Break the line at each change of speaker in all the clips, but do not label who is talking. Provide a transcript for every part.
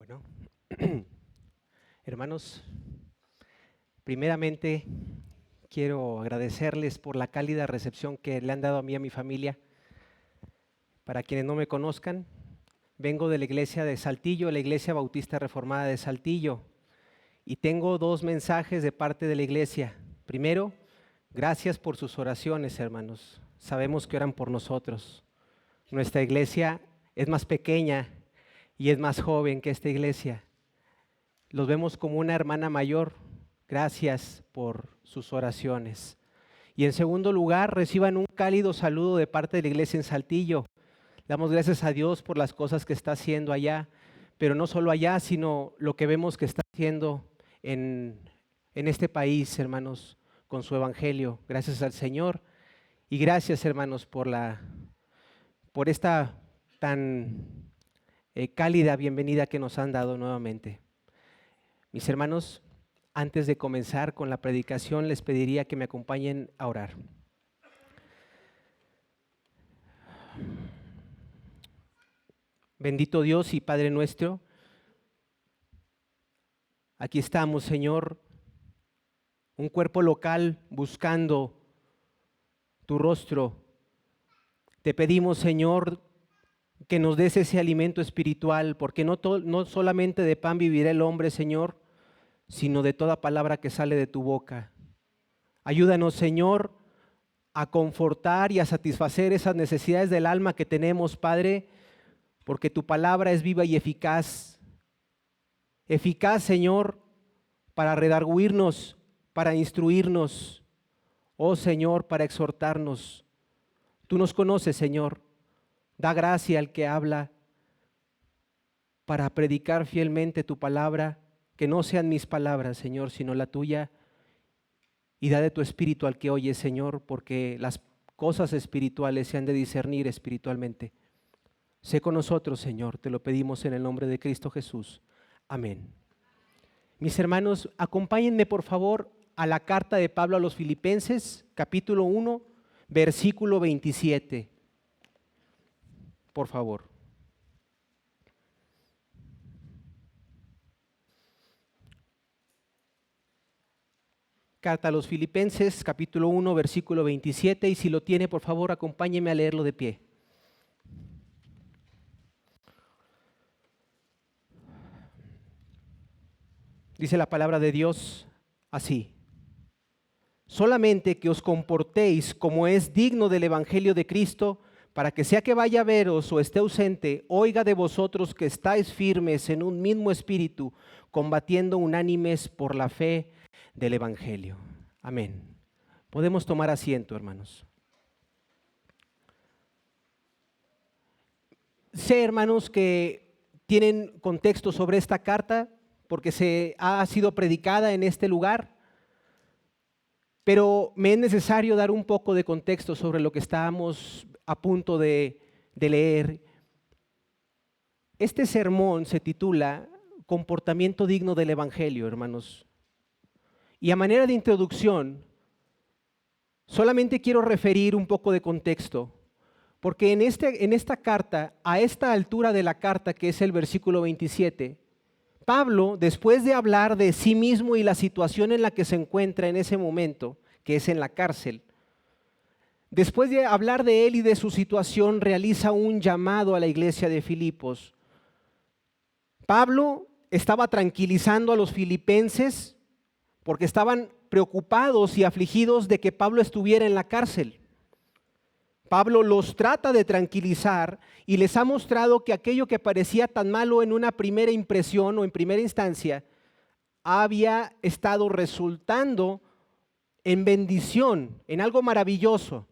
Bueno, hermanos, primeramente quiero agradecerles por la cálida recepción que le han dado a mí y a mi familia. Para quienes no me conozcan, vengo de la iglesia de Saltillo, la Iglesia Bautista Reformada de Saltillo, y tengo dos mensajes de parte de la iglesia. Primero, gracias por sus oraciones, hermanos. Sabemos que oran por nosotros. Nuestra iglesia es más pequeña y es más joven que esta iglesia. Los vemos como una hermana mayor. Gracias por sus oraciones. Y en segundo lugar, reciban un cálido saludo de parte de la iglesia en Saltillo. Damos gracias a Dios por las cosas que está haciendo allá, pero no solo allá, sino lo que vemos que está haciendo en este país, hermanos, con su evangelio. Gracias al Señor y gracias, hermanos, por esta tan cálida bienvenida que nos han dado nuevamente. Mis hermanos, antes de comenzar con la predicación, les pediría que me acompañen a orar. Bendito Dios y Padre nuestro, aquí estamos, Señor, un cuerpo local buscando tu rostro. Te pedimos, Señor, que nos des ese alimento espiritual, porque no solamente de pan vivirá el hombre, Señor, sino de toda palabra que sale de tu boca. Ayúdanos, Señor, a confortar y a satisfacer esas necesidades del alma que tenemos, Padre, porque tu palabra es viva y eficaz. Eficaz, Señor, para redarguirnos, para instruirnos, oh Señor, para exhortarnos. Tú nos conoces, Señor. Da gracia al que habla para predicar fielmente tu palabra, que no sean mis palabras, Señor, sino la tuya. Y da de tu espíritu al que oye, Señor, porque las cosas espirituales se han de discernir espiritualmente. Sé con nosotros, Señor, te lo pedimos en el nombre de Cristo Jesús. Amén. Mis hermanos, acompáñenme por favor a la carta de Pablo a los Filipenses, capítulo 1, versículo 27. Por favor. Carta a los Filipenses, capítulo 1, versículo 27, y si lo tiene, por favor, acompáñeme a leerlo de pie. Dice la palabra de Dios así: solamente que os comportéis como es digno del evangelio de Cristo, para que sea que vaya a veros o esté ausente, oiga de vosotros que estáis firmes en un mismo espíritu, combatiendo unánimes por la fe del evangelio. Amén. Podemos tomar asiento, hermanos. Sé, hermanos, que tienen contexto sobre esta carta porque ha sido predicada en este lugar, pero me es necesario dar un poco de contexto sobre lo que estábamos a punto de leer. Este sermón se titula Comportamiento digno del evangelio, hermanos. Y a manera de introducción, solamente quiero referir un poco de contexto, porque en esta carta, a esta altura de la carta, que es el versículo 27, Pablo, después de hablar de sí mismo y la situación en la que se encuentra en ese momento, que es en la cárcel, después de hablar de él y de su situación, realiza un llamado a la iglesia de Filipos. Pablo estaba tranquilizando a los filipenses porque estaban preocupados y afligidos de que Pablo estuviera en la cárcel. Pablo los trata de tranquilizar y les ha mostrado que aquello que parecía tan malo en una primera impresión o en primera instancia había estado resultando en bendición, en algo maravilloso.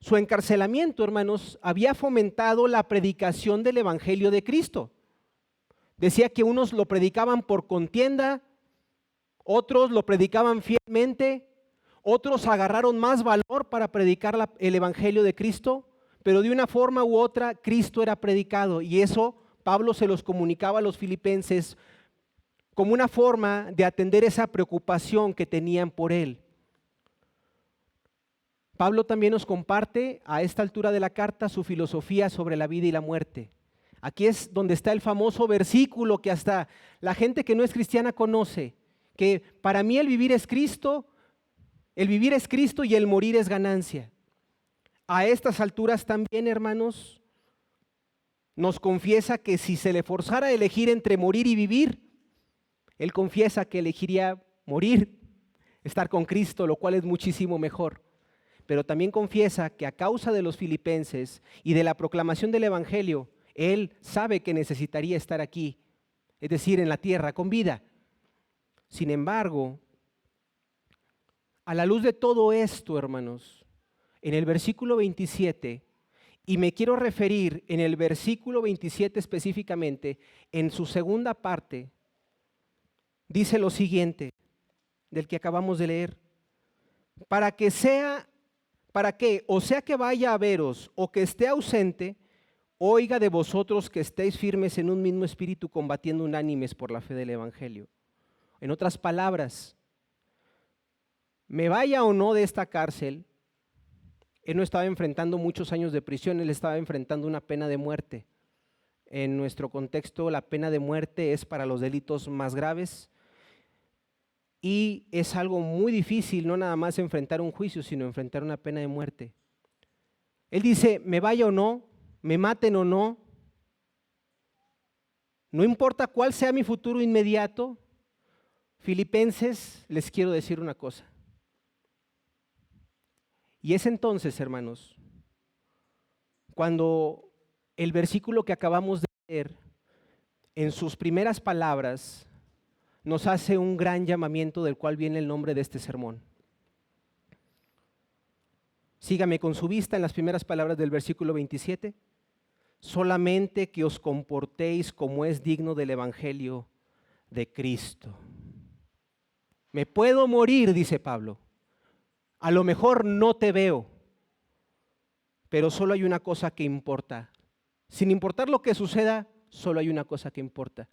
Su encarcelamiento, hermanos, había fomentado la predicación del evangelio de Cristo. Decía que unos lo predicaban por contienda, otros lo predicaban fielmente, otros agarraron más valor para predicar el evangelio de Cristo, pero de una forma u otra Cristo era predicado, y eso Pablo se los comunicaba a los filipenses como una forma de atender esa preocupación que tenían por él. Pablo también nos comparte a esta altura de la carta su filosofía sobre la vida y la muerte. Aquí es donde está el famoso versículo que hasta la gente que no es cristiana conoce, que para mí el vivir es Cristo y el morir es ganancia. A estas alturas también, hermanos, nos confiesa que si se le forzara a elegir entre morir y vivir, él confiesa que elegiría morir, estar con Cristo, lo cual es muchísimo mejor. Pero también confiesa que a causa de los filipenses y de la proclamación del Evangelio, él sabe que necesitaría estar aquí, es decir, en la tierra, con vida. Sin embargo, a la luz de todo esto, hermanos, en el versículo 27, y me quiero referir en el versículo 27 específicamente, en su segunda parte, dice lo siguiente, del que acabamos de leer: para que o sea que vaya a veros o que esté ausente, oiga de vosotros que estéis firmes en un mismo espíritu, combatiendo unánimes por la fe del Evangelio. En otras palabras, me vaya o no de esta cárcel, él no estaba enfrentando muchos años de prisión, él estaba enfrentando una pena de muerte. En nuestro contexto, la pena de muerte es para los delitos más graves y es algo muy difícil, no nada más enfrentar un juicio, sino enfrentar una pena de muerte. Él dice, me vaya o no, me maten o no, no importa cuál sea mi futuro inmediato. Filipenses, les quiero decir una cosa. Y es entonces, hermanos, cuando el versículo que acabamos de leer, en sus primeras palabras, nos hace un gran llamamiento del cual viene el nombre de este sermón. Sígame con su vista en las primeras palabras del versículo 27. Solamente que os comportéis como es digno del Evangelio de Cristo. Me puedo morir, dice Pablo. A lo mejor no te veo, pero solo hay una cosa que importa. Sin importar lo que suceda, solo hay una cosa que importa.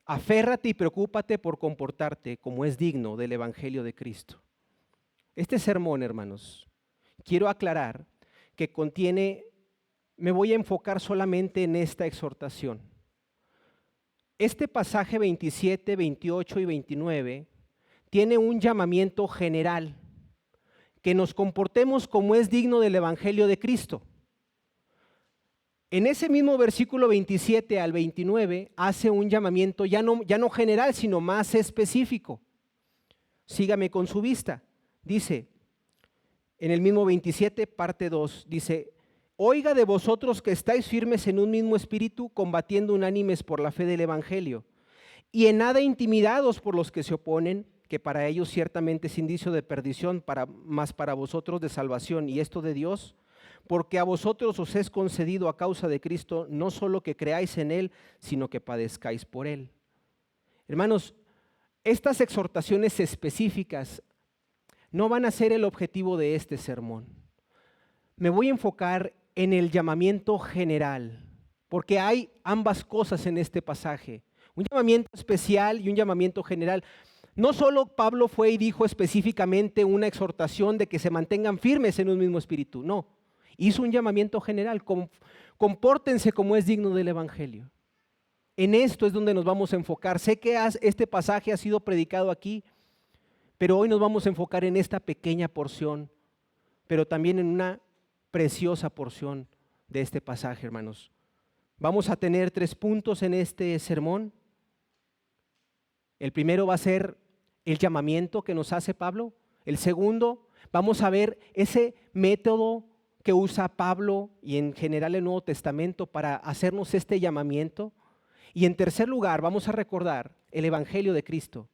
Aférrate y preocúpate por comportarte como es digno del Evangelio de Cristo. Este sermón, hermanos, quiero aclarar que me voy a enfocar solamente en esta exhortación. Este pasaje 27, 28 y 29 tiene un llamamiento general, que nos comportemos como es digno del Evangelio de Cristo. En ese mismo versículo 27 al 29 hace un llamamiento ya no general, sino más específico. Sígame con su vista. Dice, en el mismo 27, parte 2, dice, oiga de vosotros que estáis firmes en un mismo espíritu, combatiendo unánimes por la fe del Evangelio, y en nada intimidados por los que se oponen, que para ellos ciertamente es indicio de perdición, mas para vosotros de salvación, y esto de Dios, porque a vosotros os es concedido a causa de Cristo, no solo que creáis en Él, sino que padezcáis por Él. Hermanos, estas exhortaciones específicas no van a ser el objetivo de este sermón. Me voy a enfocar en el llamamiento general, porque hay ambas cosas en este pasaje, un llamamiento especial y un llamamiento general. No solo Pablo fue y dijo específicamente una exhortación de que se mantengan firmes en un mismo espíritu, no, hizo un llamamiento general, compórtense como es digno del Evangelio. En esto es donde nos vamos a enfocar. Sé que este pasaje ha sido predicado aquí, pero hoy nos vamos a enfocar en esta pequeña porción, pero también en una preciosa porción de este pasaje, hermanos. Vamos a tener 3 puntos en este sermón. El primero va a ser el llamamiento que nos hace Pablo. El segundo, vamos a ver ese método que usa Pablo y en general el Nuevo Testamento para hacernos este llamamiento. Y en tercer lugar, vamos a recordar el Evangelio de Cristo.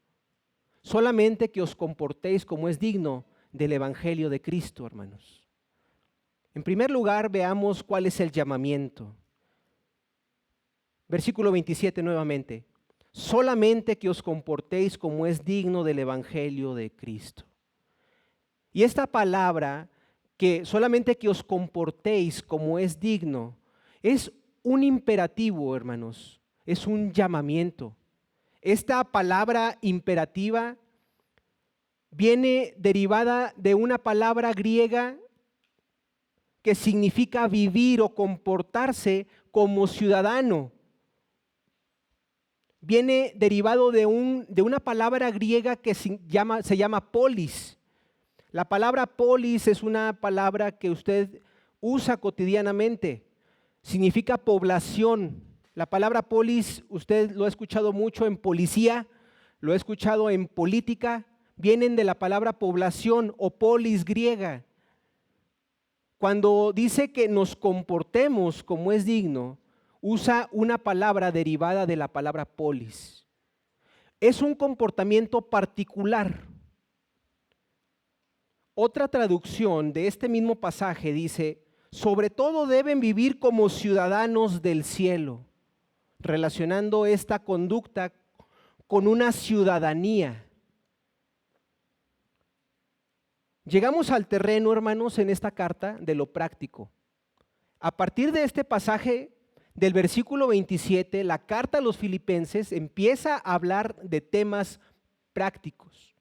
Solamente que os comportéis como es digno del Evangelio de Cristo, hermanos. En primer lugar, veamos cuál es el llamamiento. Versículo 27 nuevamente. Solamente que os comportéis como es digno del Evangelio de Cristo. Y esta palabra, que solamente que os comportéis como es digno, es un imperativo, hermanos, es un llamamiento. Esta palabra imperativa viene derivada de una palabra griega que significa vivir o comportarse como ciudadano. Viene derivado de una palabra griega que se llama polis. La palabra polis es una palabra que usted usa cotidianamente. Significa población. La palabra polis usted lo ha escuchado mucho en policía, lo ha escuchado en política. Vienen de la palabra población o polis griega. Cuando dice que nos comportemos como es digno, usa una palabra derivada de la palabra polis. Es un comportamiento particular. Otra traducción de este mismo pasaje dice, sobre todo deben vivir como ciudadanos del cielo, relacionando esta conducta con una ciudadanía. Llegamos al terreno, hermanos, en esta carta de lo práctico. A partir de este pasaje del versículo 27, la carta a los filipenses empieza a hablar de temas prácticos.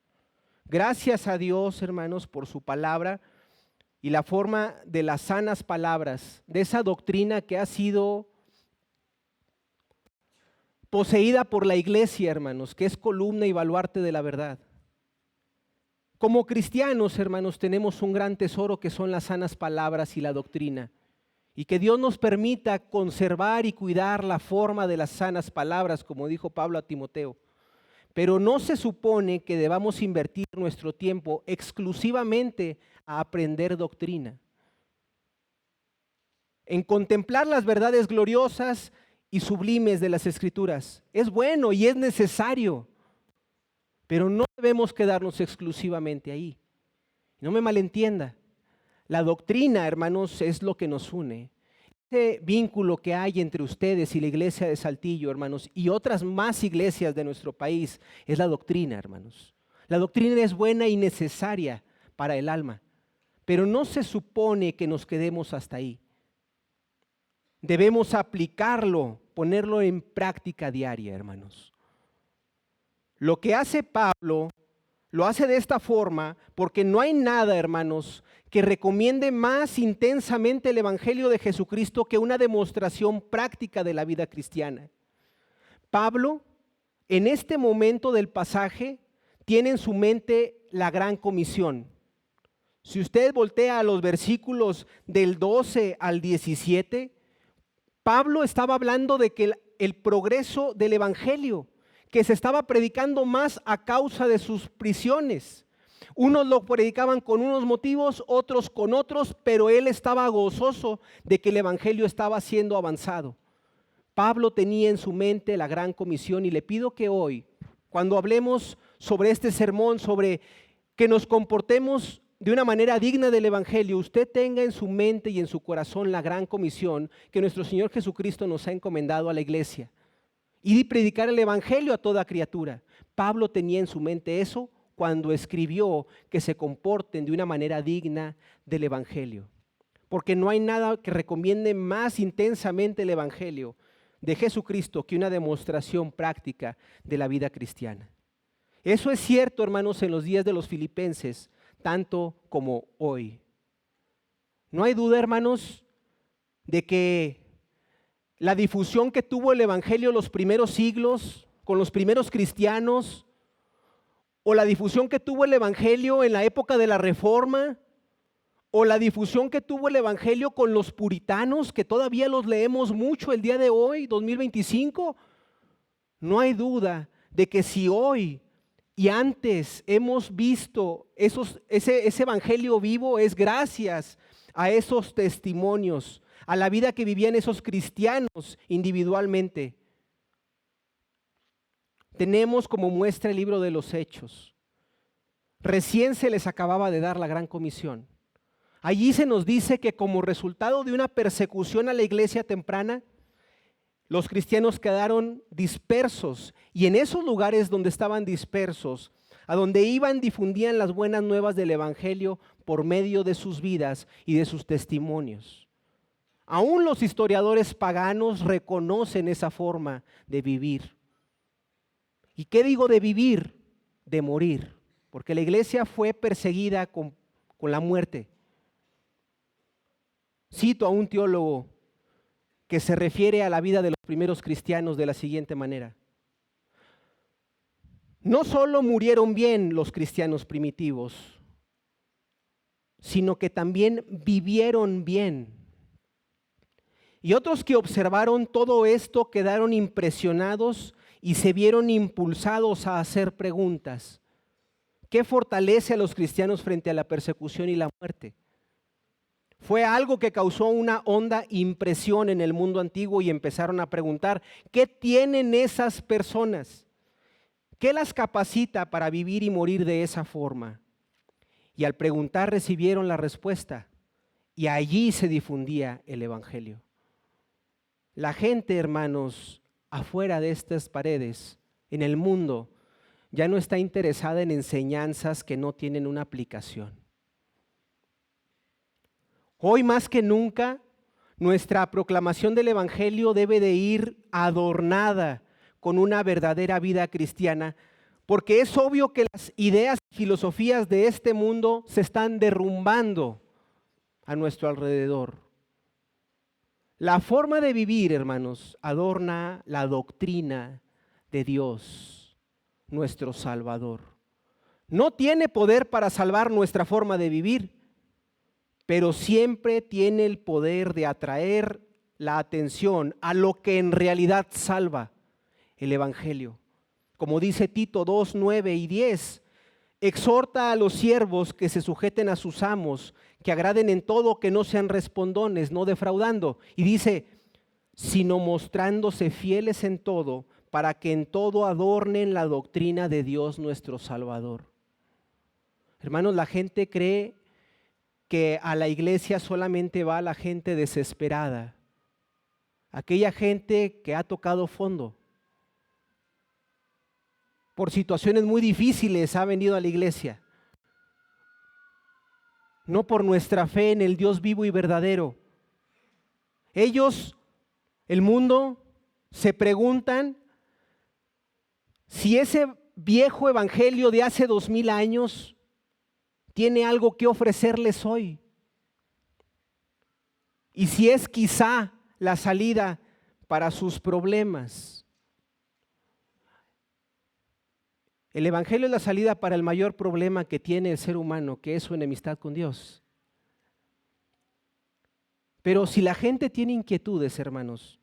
Gracias a Dios, hermanos, por su palabra y la forma de las sanas palabras, de esa doctrina que ha sido poseída por la iglesia, hermanos, que es columna y baluarte de la verdad. Como cristianos, hermanos, tenemos un gran tesoro que son las sanas palabras y la doctrina. Y que Dios nos permita conservar y cuidar la forma de las sanas palabras, como dijo Pablo a Timoteo. Pero no se supone que debamos invertir nuestro tiempo exclusivamente a aprender doctrina, en contemplar las verdades gloriosas y sublimes de las Escrituras. Es bueno y es necesario, pero no debemos quedarnos exclusivamente ahí. No me malentienda, la doctrina, hermanos, es lo que nos une. Ese vínculo que hay entre ustedes y la iglesia de Saltillo, hermanos, y otras más iglesias de nuestro país, es la doctrina, hermanos. La doctrina es buena y necesaria para el alma, pero no se supone que nos quedemos hasta ahí. Debemos aplicarlo, ponerlo en práctica diaria, hermanos. Lo que hace Pablo, lo hace de esta forma porque no hay nada, hermanos, que recomiende más intensamente el Evangelio de Jesucristo que una demostración práctica de la vida cristiana. Pablo, en este momento del pasaje, tiene en su mente la gran comisión. Si usted voltea a los versículos del 12 al 17, Pablo estaba hablando de que el progreso del Evangelio, que se estaba predicando más a causa de sus prisiones. Unos lo predicaban con unos motivos, otros con otros, pero él estaba gozoso de que el Evangelio estaba siendo avanzado. Pablo tenía en su mente la gran comisión y le pido que hoy, cuando hablemos sobre este sermón, sobre que nos comportemos de una manera digna del Evangelio, usted tenga en su mente y en su corazón la gran comisión que nuestro Señor Jesucristo nos ha encomendado a la iglesia. Y predicar el Evangelio a toda criatura. Pablo tenía en su mente eso cuando escribió que se comporten de una manera digna del Evangelio. Porque no hay nada que recomiende más intensamente el Evangelio de Jesucristo que una demostración práctica de la vida cristiana. Eso es cierto, hermanos, en los días de los filipenses, tanto como hoy. No hay duda, hermanos, de que la difusión que tuvo el Evangelio los primeros siglos, con los primeros cristianos, o la difusión que tuvo el Evangelio en la época de la Reforma, o la difusión que tuvo el Evangelio con los puritanos, que todavía los leemos mucho el día de hoy, 2025, no hay duda de que si hoy y antes hemos visto ese Evangelio vivo, es gracias a esos testimonios, a la vida que vivían esos cristianos individualmente. Tenemos como muestra el libro de los Hechos. Recién se les acababa de dar la gran comisión. Allí se nos dice que como resultado de una persecución a la iglesia temprana, los cristianos quedaron dispersos, y en esos lugares donde estaban dispersos, a donde iban, difundían las buenas nuevas del Evangelio por medio de sus vidas y de sus testimonios. Aún los historiadores paganos reconocen esa forma de vivir. ¿Y qué digo de vivir? De morir, porque la iglesia fue perseguida con la muerte. Cito a un teólogo que se refiere a la vida de los primeros cristianos de la siguiente manera. No solo murieron bien los cristianos primitivos, sino que también vivieron bien. Y otros que observaron todo esto quedaron impresionados y se vieron impulsados a hacer preguntas. ¿Qué fortalece a los cristianos frente a la persecución y la muerte? Fue algo que causó una honda impresión en el mundo antiguo y empezaron a preguntar, ¿qué tienen esas personas? ¿Qué las capacita para vivir y morir de esa forma? Y al preguntar recibieron la respuesta y allí se difundía el evangelio. La gente, hermanos, afuera de estas paredes, en el mundo, ya no está interesada en enseñanzas que no tienen una aplicación. Hoy más que nunca, nuestra proclamación del evangelio debe de ir adornada con una verdadera vida cristiana, porque es obvio que las ideas y filosofías de este mundo se están derrumbando a nuestro alrededor. La forma de vivir, hermanos, adorna la doctrina de Dios, nuestro Salvador. No tiene poder para salvar nuestra forma de vivir, pero siempre tiene el poder de atraer la atención a lo que en realidad salva, el evangelio. Como dice Tito 2, 9 y 10, exhorta a los siervos que se sujeten a sus amos, que agraden en todo, que no sean respondones, no defraudando. Y dice, sino mostrándose fieles en todo, para que en todo adornen la doctrina de Dios nuestro Salvador. Hermanos, la gente cree que a la iglesia solamente va la gente desesperada, aquella gente que ha tocado fondo. Por situaciones muy difíciles ha venido a la iglesia. No por nuestra fe en el Dios vivo y verdadero. Ellos, el mundo, se preguntan si ese viejo evangelio de hace 2000 años tiene algo que ofrecerles hoy. Y si es quizá la salida para sus problemas. El evangelio es la salida para el mayor problema que tiene el ser humano, que es su enemistad con Dios. Pero si la gente tiene inquietudes, hermanos,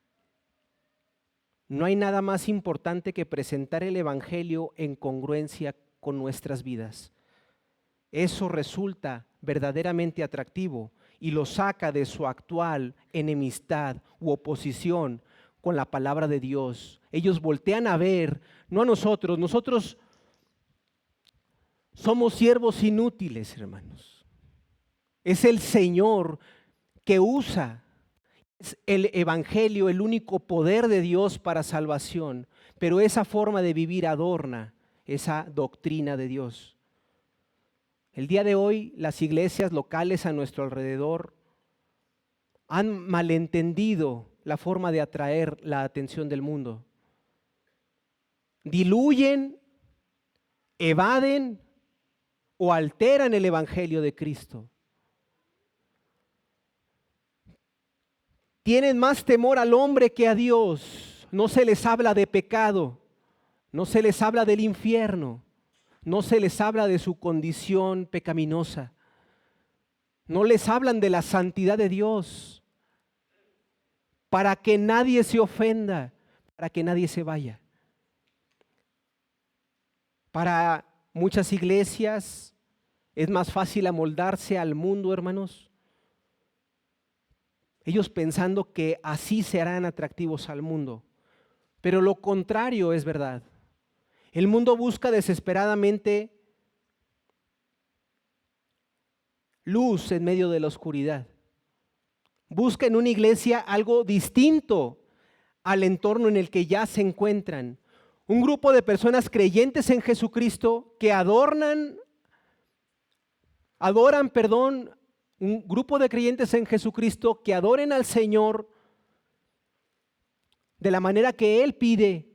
no hay nada más importante que presentar el evangelio en congruencia con nuestras vidas. Eso resulta verdaderamente atractivo y lo saca de su actual enemistad u oposición con la palabra de Dios. Ellos voltean a ver, no a nosotros, nosotros somos siervos inútiles, hermanos. Es el Señor que usa el evangelio, el único poder de Dios para salvación, pero esa forma de vivir adorna esa doctrina de Dios. El día de hoy las iglesias locales a nuestro alrededor han malentendido la forma de atraer la atención del mundo. Diluyen, evaden o alteran el evangelio de Cristo. Tienen más temor al hombre que a Dios. No se les habla de pecado, no se les habla del infierno, no se les habla de su condición pecaminosa, no les hablan de la santidad de Dios, para que nadie se ofenda, para que nadie se vaya. Para muchas iglesias es más fácil amoldarse al mundo, hermanos. Ellos pensando que así serán atractivos al mundo. Pero lo contrario es verdad. El mundo busca desesperadamente luz en medio de la oscuridad. Busca en una iglesia algo distinto al entorno en el que ya se encuentran. Un grupo de personas creyentes en Jesucristo que adoran, un grupo de creyentes en Jesucristo que adoren al Señor de la manera que Él pide.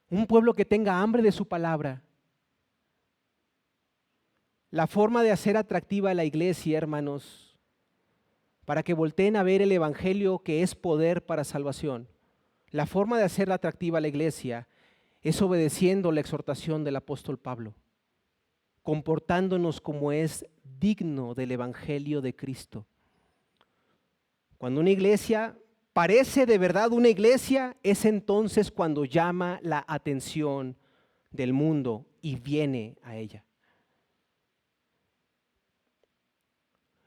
Un pueblo que tenga hambre de su palabra. La forma de hacer atractiva a la iglesia, hermanos, para que volteen a ver el Evangelio que es poder para salvación, la forma de hacer atractiva a la iglesia es obedeciendo la exhortación del apóstol Pablo, comportándonos como es digno del Evangelio de Cristo. Cuando una iglesia parece de verdad una iglesia, es entonces cuando llama la atención del mundo y viene a ella.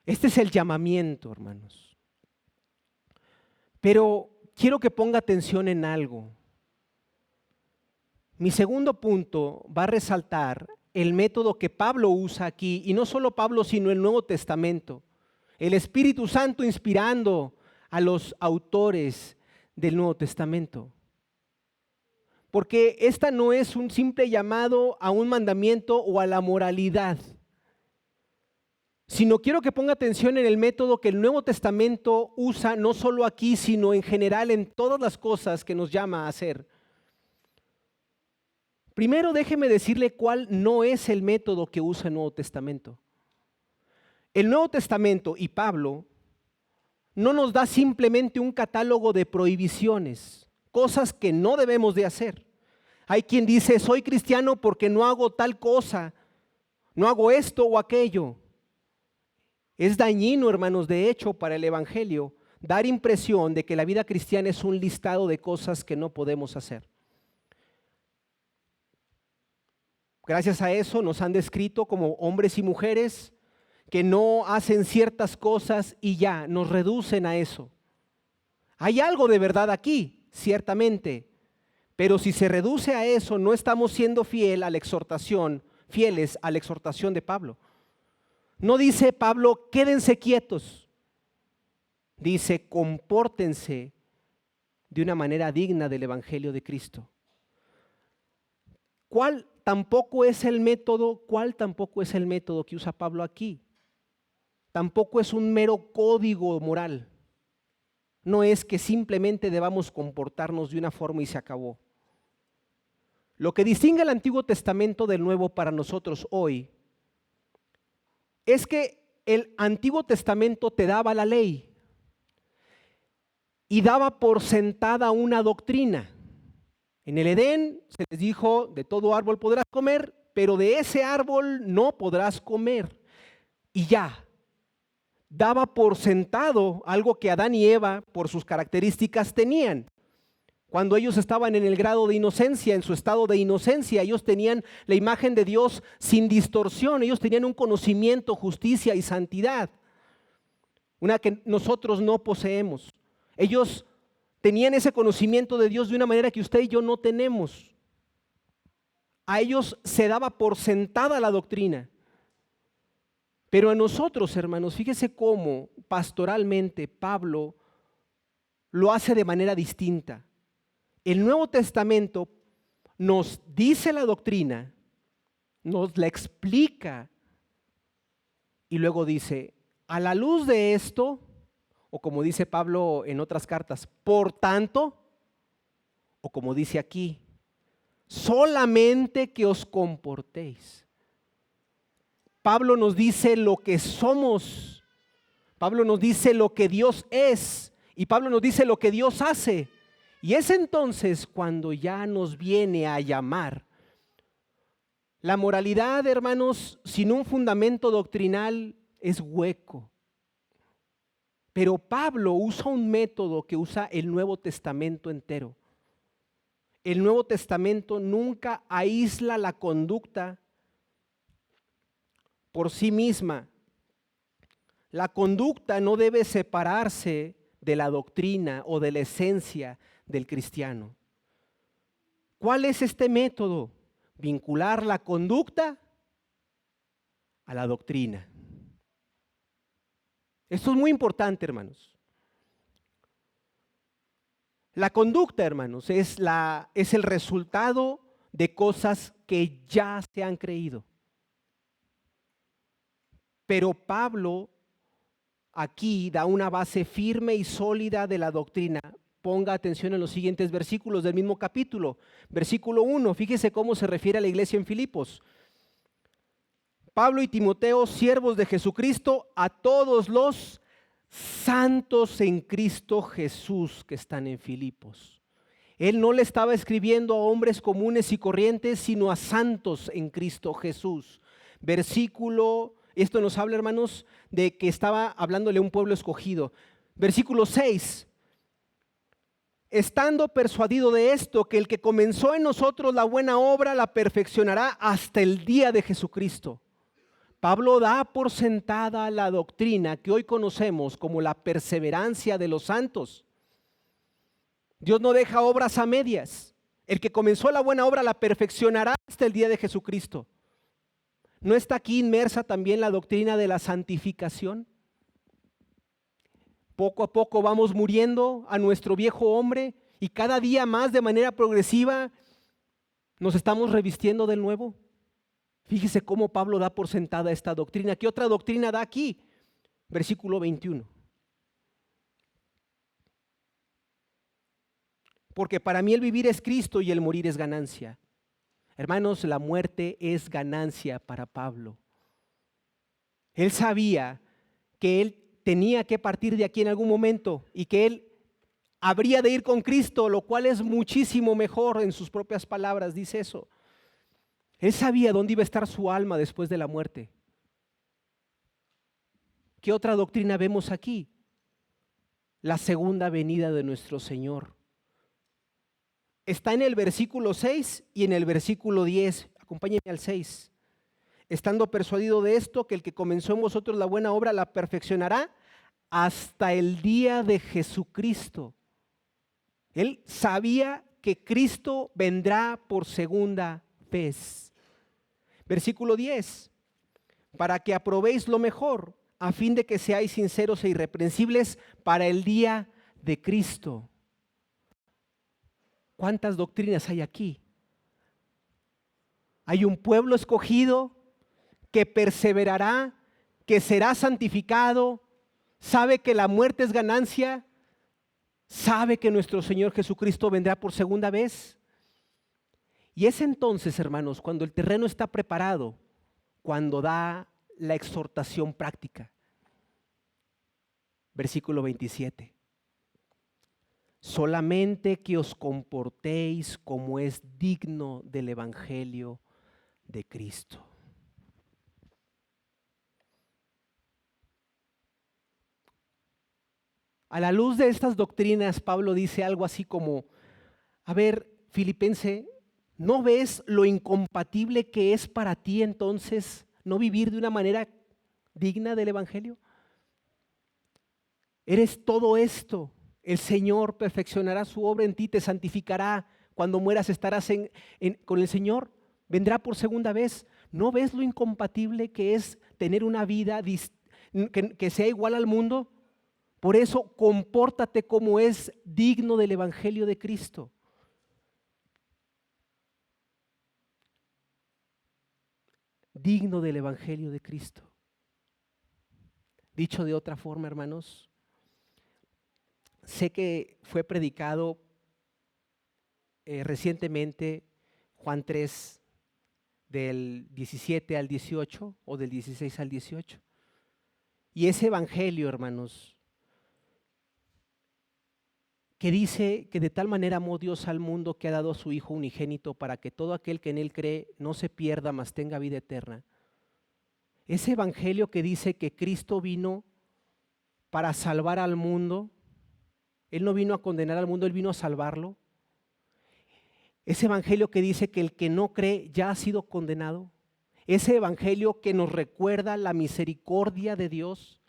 Este es el llamamiento, hermanos. Pero quiero que ponga atención en algo. Mi segundo punto va a resaltar el método que Pablo usa aquí, y no solo Pablo, sino el Nuevo Testamento. El Espíritu Santo inspirando a los autores del Nuevo Testamento. Porque esta no es un simple llamado a un mandamiento o a la moralidad, sino quiero que ponga atención en el método que el Nuevo Testamento usa, no solo aquí, sino en general en todas las cosas que nos llama a hacer. Primero déjeme decirle cuál no es el método que usa el Nuevo Testamento. El Nuevo Testamento y Pablo no nos da simplemente un catálogo de prohibiciones, cosas que no debemos de hacer. Hay quien dice, soy cristiano porque no hago tal cosa, no hago esto o aquello. Es dañino, hermanos, de hecho, para el Evangelio, dar impresión de que la vida cristiana es un listado de cosas que no podemos hacer. Gracias a eso nos han descrito como hombres y mujeres que no hacen ciertas cosas y ya, nos reducen a eso. Hay algo de verdad aquí, ciertamente, pero si se reduce a eso, no estamos siendo fieles a la exhortación de Pablo. No dice Pablo, quédense quietos. Dice, compórtense de una manera digna del Evangelio de Cristo. ¿Cuál tampoco es el método que usa Pablo aquí? Tampoco es un mero código moral. No es que simplemente debamos comportarnos de una forma y se acabó. Lo que distingue el Antiguo Testamento del Nuevo para nosotros hoy es que el Antiguo Testamento te daba la ley y daba por sentada una doctrina. En el Edén se les dijo, de todo árbol podrás comer, pero de ese árbol no podrás comer. Y ya, daba por sentado algo que Adán y Eva, por sus características, tenían. Cuando ellos estaban en el grado de inocencia, en su estado de inocencia, ellos tenían la imagen de Dios sin distorsión, ellos tenían un conocimiento, justicia y santidad, una que nosotros no poseemos. Ellos tenían ese conocimiento de Dios de una manera que usted y yo no tenemos. A ellos se daba por sentada la doctrina. Pero a nosotros, hermanos, fíjese cómo pastoralmente Pablo lo hace de manera distinta. El Nuevo Testamento nos dice la doctrina, nos la explica y luego dice, a la luz de esto, o como dice Pablo en otras cartas, por tanto, o como dice aquí, solamente que os comportéis. Pablo nos dice lo que somos, Pablo nos dice lo que Dios es y Pablo nos dice lo que Dios hace. Y es entonces cuando ya nos viene a llamar. La moralidad, hermanos, sin un fundamento doctrinal es hueco. Pero Pablo usa un método que usa el Nuevo Testamento entero. El Nuevo Testamento nunca aísla la conducta por sí misma. La conducta no debe separarse de la doctrina o de la esencia del cristiano. ¿Cuál es este método? Vincular la conducta a la doctrina. Esto es muy importante, hermanos. La conducta, hermanos, es el resultado de cosas que ya se han creído. Pero Pablo aquí da una base firme y sólida de la doctrina. Ponga atención en los siguientes versículos del mismo capítulo. Versículo 1, fíjese cómo se refiere a la iglesia en Filipos. Pablo y Timoteo, siervos de Jesucristo, a todos los santos en Cristo Jesús que están en Filipos. Él no le estaba escribiendo a hombres comunes y corrientes, sino a santos en Cristo Jesús. Esto nos habla, hermanos, de que estaba hablándole a un pueblo escogido. Versículo 6. Estando persuadido de esto, que el que comenzó en nosotros la buena obra la perfeccionará hasta el día de Jesucristo. Pablo da por sentada la doctrina que hoy conocemos como la perseverancia de los santos. Dios no deja obras a medias. El que comenzó la buena obra la perfeccionará hasta el día de Jesucristo. ¿No está aquí inmersa también la doctrina de la santificación? Poco a poco vamos muriendo a nuestro viejo hombre y cada día más de manera progresiva nos estamos revistiendo del nuevo. Fíjese cómo Pablo da por sentada esta doctrina. ¿Qué otra doctrina da aquí? Versículo 21. Porque para mí el vivir es Cristo y el morir es ganancia. Hermanos, la muerte es ganancia para Pablo. Él sabía que él tenía que partir de aquí en algún momento y que él habría de ir con Cristo, lo cual es muchísimo mejor. En sus propias palabras dice eso. Él sabía dónde iba a estar su alma después de la muerte. ¿Qué otra doctrina vemos aquí? La segunda venida de nuestro Señor. Está en el versículo 6 y en el versículo 10. Acompáñenme al 6. Estando persuadido de esto, que el que comenzó en vosotros la buena obra la perfeccionará hasta el día de Jesucristo. Él sabía que Cristo vendrá por segunda vez. Versículo 10. Para que aprobéis lo mejor, a fin de que seáis sinceros e irreprensibles para el día de Cristo. ¿Cuántas doctrinas hay aquí? Hay un pueblo escogido que perseverará, que será santificado, sabe que la muerte es ganancia, sabe que nuestro Señor Jesucristo vendrá por segunda vez. Y es entonces, hermanos, cuando el terreno está preparado, cuando da la exhortación práctica. Versículo 27. Solamente que os comportéis como es digno del Evangelio de Cristo. A la luz de estas doctrinas, Pablo dice algo así como, a ver, Filipense, ¿no ves lo incompatible que es para ti entonces no vivir de una manera digna del Evangelio? Eres todo esto. El Señor perfeccionará su obra en ti, te santificará. Cuando mueras estarás con el Señor. Vendrá por segunda vez. ¿No ves lo incompatible que es tener una vida que sea igual al mundo? Por eso, compórtate como es digno del Evangelio de Cristo. Digno del Evangelio de Cristo. Dicho de otra forma, hermanos, sé que fue predicado recientemente Juan 3 del 17 al 18 o del 16 al 18. Y ese evangelio, hermanos, que dice que de tal manera amó Dios al mundo que ha dado a su Hijo unigénito para que todo aquel que en él cree no se pierda, mas tenga vida eterna. Ese evangelio que dice que Cristo vino para salvar al mundo. Él no vino a condenar al mundo, Él vino a salvarlo. Ese evangelio que dice que el que no cree ya ha sido condenado. Ese evangelio que nos recuerda la misericordia de Dios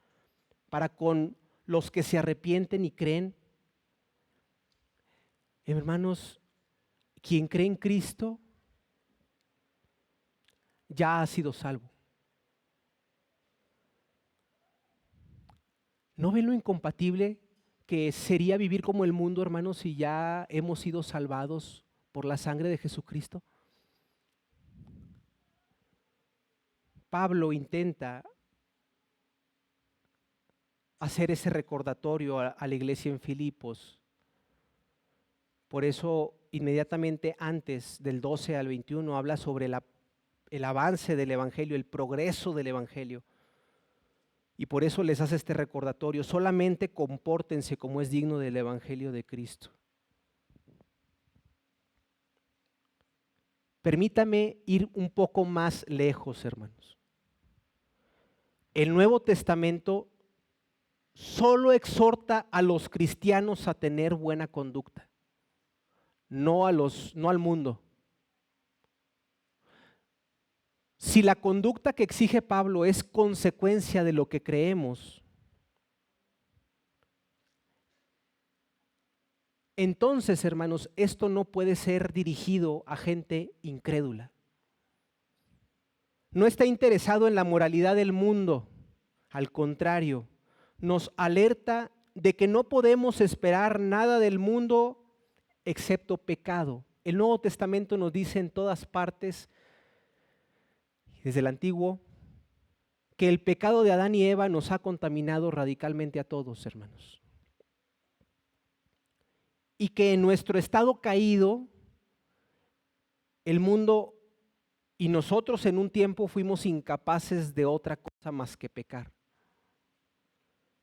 para con los que se arrepienten y creen. Hermanos, quien cree en Cristo ya ha sido salvo. ¿No ven lo incompatible que sería vivir como el mundo, hermanos, si ya hemos sido salvados por la sangre de Jesucristo? Pablo intenta hacer ese recordatorio a la iglesia en Filipos. Por eso, inmediatamente antes del 12 al 21, habla sobre el avance del Evangelio, el progreso del Evangelio. Y por eso les hace este recordatorio: solamente compórtense como es digno del Evangelio de Cristo. Permítame ir un poco más lejos, hermanos. El Nuevo Testamento solo exhorta a los cristianos a tener buena conducta, no al mundo. Si la conducta que exige Pablo es consecuencia de lo que creemos, entonces, hermanos, esto no puede ser dirigido a gente incrédula. No está interesado en la moralidad del mundo, al contrario, nos alerta de que no podemos esperar nada del mundo excepto pecado. El Nuevo Testamento nos dice en todas partes, desde el Antiguo, que el pecado de Adán y Eva nos ha contaminado radicalmente a todos, hermanos. Y que en nuestro estado caído, el mundo y nosotros en un tiempo fuimos incapaces de otra cosa más que pecar.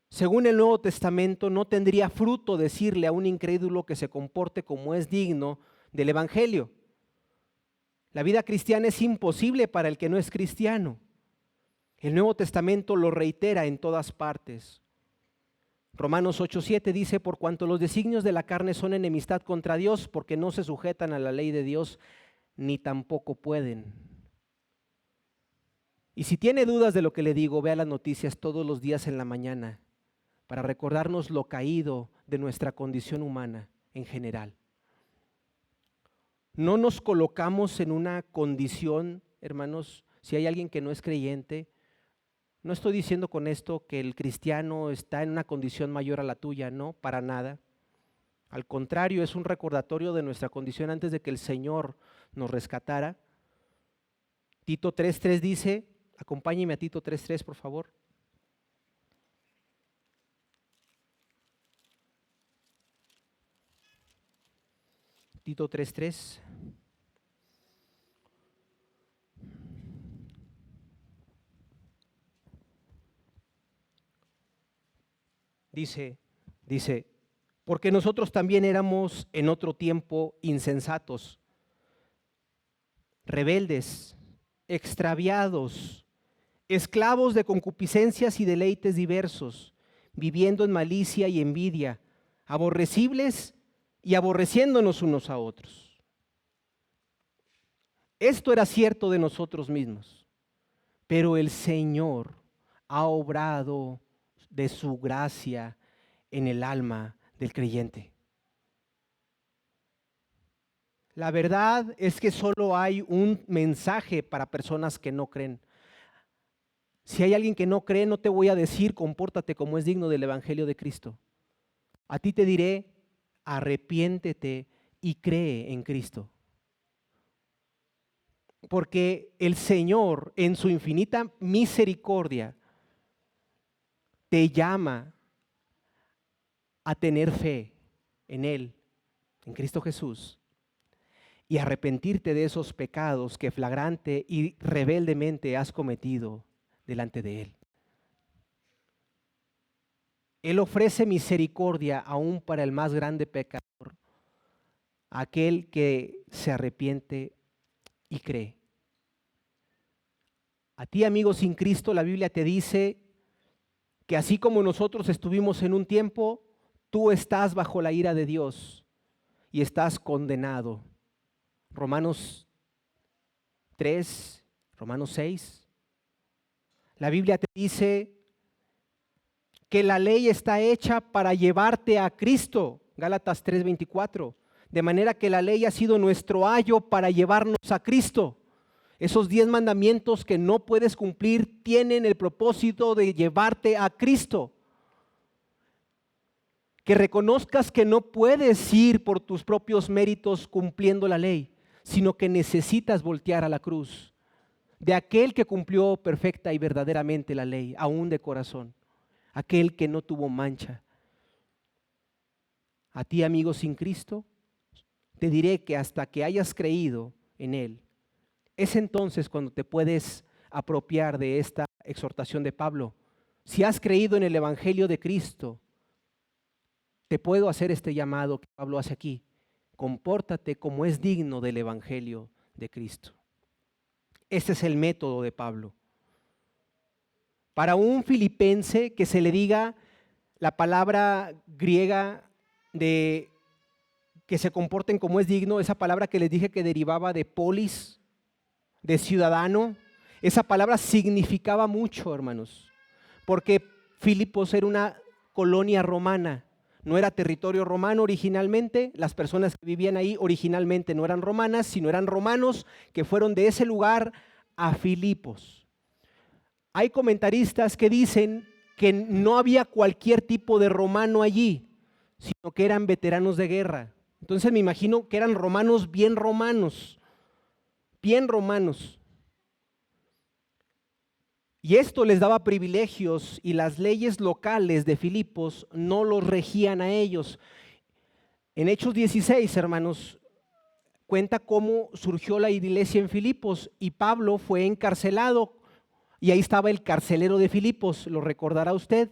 Según el Nuevo Testamento, no tendría fruto decirle a un incrédulo que se comporte como es digno del Evangelio. La vida cristiana es imposible para el que no es cristiano. El Nuevo Testamento lo reitera en todas partes. Romanos 8:7 dice: por cuanto los designios de la carne son enemistad contra Dios, porque no se sujetan a la ley de Dios, ni tampoco pueden. Y si tiene dudas de lo que le digo, vea las noticias todos los días en la mañana, para recordarnos lo caído de nuestra condición humana en general. No nos colocamos en una condición, hermanos, si hay alguien que no es creyente, no estoy diciendo con esto que el cristiano está en una condición mayor a la tuya, no, para nada. Al contrario, es un recordatorio de nuestra condición antes de que el Señor nos rescatara. Tito 3:3 dice, acompáñeme a Tito 3:3, por favor. Tito 3:3. Dice, porque nosotros también éramos en otro tiempo insensatos, rebeldes, extraviados, esclavos de concupiscencias y deleites diversos, viviendo en malicia y envidia, aborrecibles y aborreciéndonos unos a otros. Esto era cierto de nosotros mismos, pero el Señor ha obrado de su gracia en el alma del creyente. La verdad es que solo hay un mensaje para personas que no creen. Si hay alguien que no cree, no te voy a decir compórtate como es digno del Evangelio de Cristo. A ti te diré, arrepiéntete y cree en Cristo. Porque el Señor, en su infinita misericordia, te llama a tener fe en Él, en Cristo Jesús, y arrepentirte de esos pecados que flagrante y rebeldemente has cometido delante de Él. Él ofrece misericordia aún para el más grande pecador, aquel que se arrepiente y cree. A ti, amigo sin Cristo, la Biblia te dice que así como nosotros estuvimos en un tiempo, tú estás bajo la ira de Dios y estás condenado. Romanos 3, Romanos 6. La Biblia te dice que la ley está hecha para llevarte a Cristo. Gálatas 3:24. De manera que la ley ha sido nuestro ayo para llevarnos a Cristo. Esos 10 mandamientos que no puedes cumplir tienen el propósito de llevarte a Cristo. Que reconozcas que no puedes ir por tus propios méritos cumpliendo la ley, sino que necesitas voltear a la cruz de aquel que cumplió perfecta y verdaderamente la ley, aún de corazón, aquel que no tuvo mancha. A ti, amigo sin Cristo, te diré que hasta que hayas creído en Él, es entonces cuando te puedes apropiar de esta exhortación de Pablo. Si has creído en el Evangelio de Cristo, te puedo hacer este llamado que Pablo hace aquí. Compórtate como es digno del Evangelio de Cristo. Este es el método de Pablo. Para un filipense que se le diga la palabra griega de que se comporten como es digno, esa palabra que les dije que derivaba de polis, de ciudadano, esa palabra significaba mucho, hermanos, porque Filipos era una colonia romana, no era territorio romano originalmente, las personas que vivían ahí originalmente no eran romanas, sino eran romanos que fueron de ese lugar a Filipos. Hay comentaristas que dicen que no había cualquier tipo de romano allí, sino que eran veteranos de guerra. Entonces me imagino que eran romanos bien romanos, bien romanos. Y esto les daba privilegios y las leyes locales de Filipos no los regían a ellos. En Hechos 16, hermanos, cuenta cómo surgió la iglesia en Filipos y Pablo fue encarcelado y ahí estaba el carcelero de Filipos, lo recordará usted.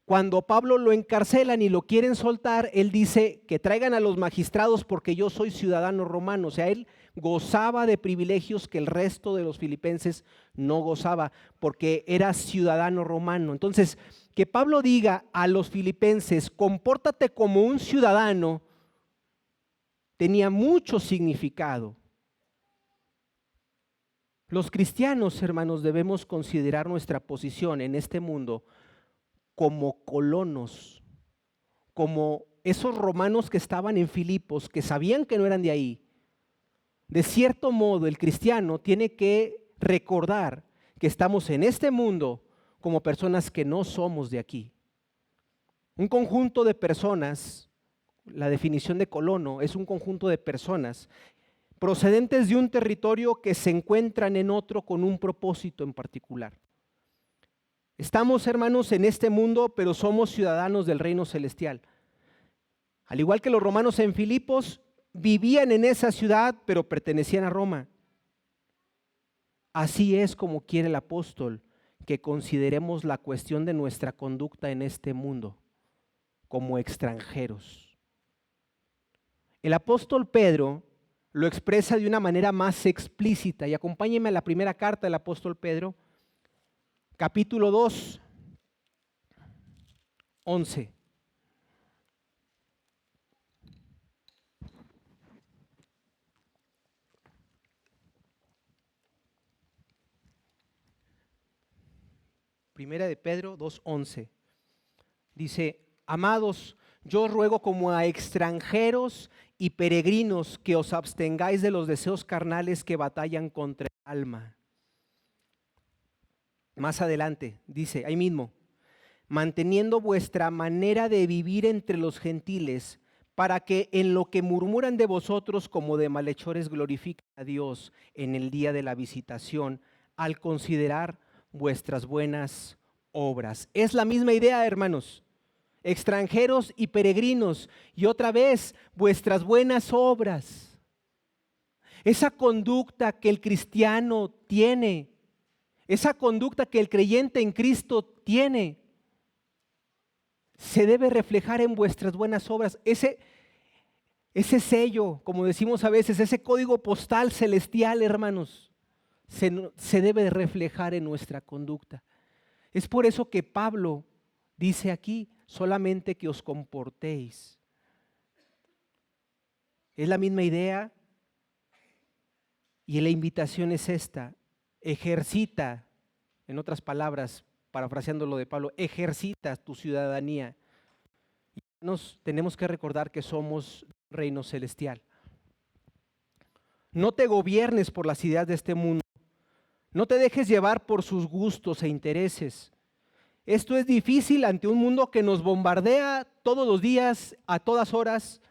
Cuando Pablo lo encarcelan y lo quieren soltar, él dice que traigan a los magistrados porque yo soy ciudadano romano. O sea, él gozaba de privilegios que el resto de los filipenses no gozaba porque era ciudadano romano. Entonces, que Pablo diga a los filipenses, compórtate como un ciudadano, tenía mucho significado. Los cristianos, hermanos, debemos considerar nuestra posición en este mundo como colonos, como esos romanos que estaban en Filipos, que sabían que no eran de ahí. De cierto modo, el cristiano tiene que recordar que estamos en este mundo como personas que no somos de aquí. Un conjunto de personas, la definición de colono es un conjunto de personas procedentes de un territorio que se encuentran en otro con un propósito en particular. Estamos, hermanos, en este mundo, pero somos ciudadanos del reino celestial. Al igual que los romanos en Filipos, vivían en esa ciudad, pero pertenecían a Roma. Así es como quiere el apóstol que consideremos la cuestión de nuestra conducta en este mundo, como extranjeros. El apóstol Pedro lo expresa de una manera más explícita, y acompáñenme a la primera carta del apóstol Pedro, capítulo 2, 11. Primera de Pedro 2:11. Dice, amados, yo os ruego como a extranjeros y peregrinos que os abstengáis de los deseos carnales que batallan contra el alma. Más adelante dice, ahí mismo, manteniendo vuestra manera de vivir entre los gentiles, para que en lo que murmuran de vosotros como de malhechores glorifiquen a Dios en el día de la visitación, al considerar vuestras buenas obras. Es la misma idea, hermanos, extranjeros y peregrinos, y otra vez, vuestras buenas obras. Esa conducta que el cristiano tiene, esa conducta que el creyente en Cristo tiene, se debe reflejar en vuestras buenas obras. Ese sello, como decimos a veces, ese código postal celestial, hermanos, se debe reflejar en nuestra conducta. Es por eso que Pablo dice aquí, solamente que os comportéis. Es la misma idea y la invitación es esta. Ejercita, en otras palabras, parafraseando lo de Pablo, ejercita tu ciudadanía. Nos tenemos que recordar que somos reino celestial. No te gobiernes por las ideas de este mundo. No te dejes llevar por sus gustos e intereses. Esto es difícil ante un mundo que nos bombardea todos los días, a todas horas,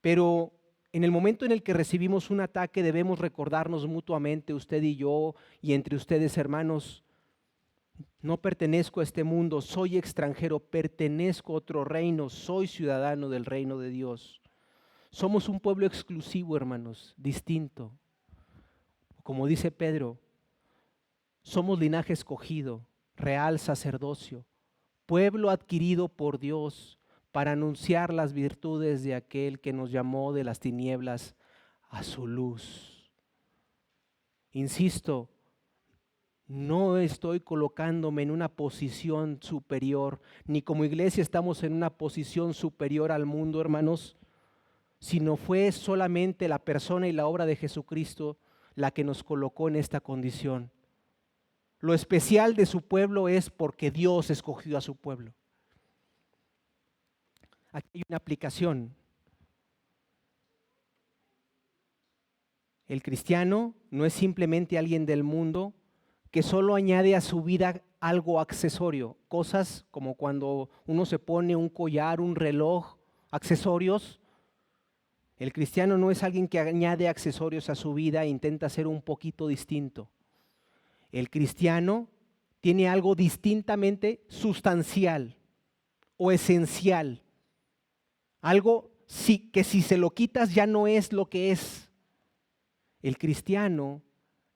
pero en el momento en el que recibimos un ataque debemos recordarnos mutuamente, usted y yo, y entre ustedes, hermanos, no pertenezco a este mundo, soy extranjero, pertenezco a otro reino, soy ciudadano del reino de Dios. Somos un pueblo exclusivo, hermanos, distinto. Como dice Pedro, somos linaje escogido, real sacerdocio, pueblo adquirido por Dios para anunciar las virtudes de aquel que nos llamó de las tinieblas a su luz. Insisto, no estoy colocándome en una posición superior, ni como iglesia estamos en una posición superior al mundo, hermanos, sino fue solamente la persona y la obra de Jesucristo la que nos colocó en esta condición. Lo especial de su pueblo es porque Dios escogió a su pueblo. Aquí hay una aplicación. El cristiano no es simplemente alguien del mundo que solo añade a su vida algo accesorio, cosas como cuando uno se pone un collar, un reloj, accesorios. El cristiano no es alguien que añade accesorios a su vida e intenta ser un poquito distinto. El cristiano tiene algo distintamente sustancial o esencial, algo que si se lo quitas ya no es lo que es. El cristiano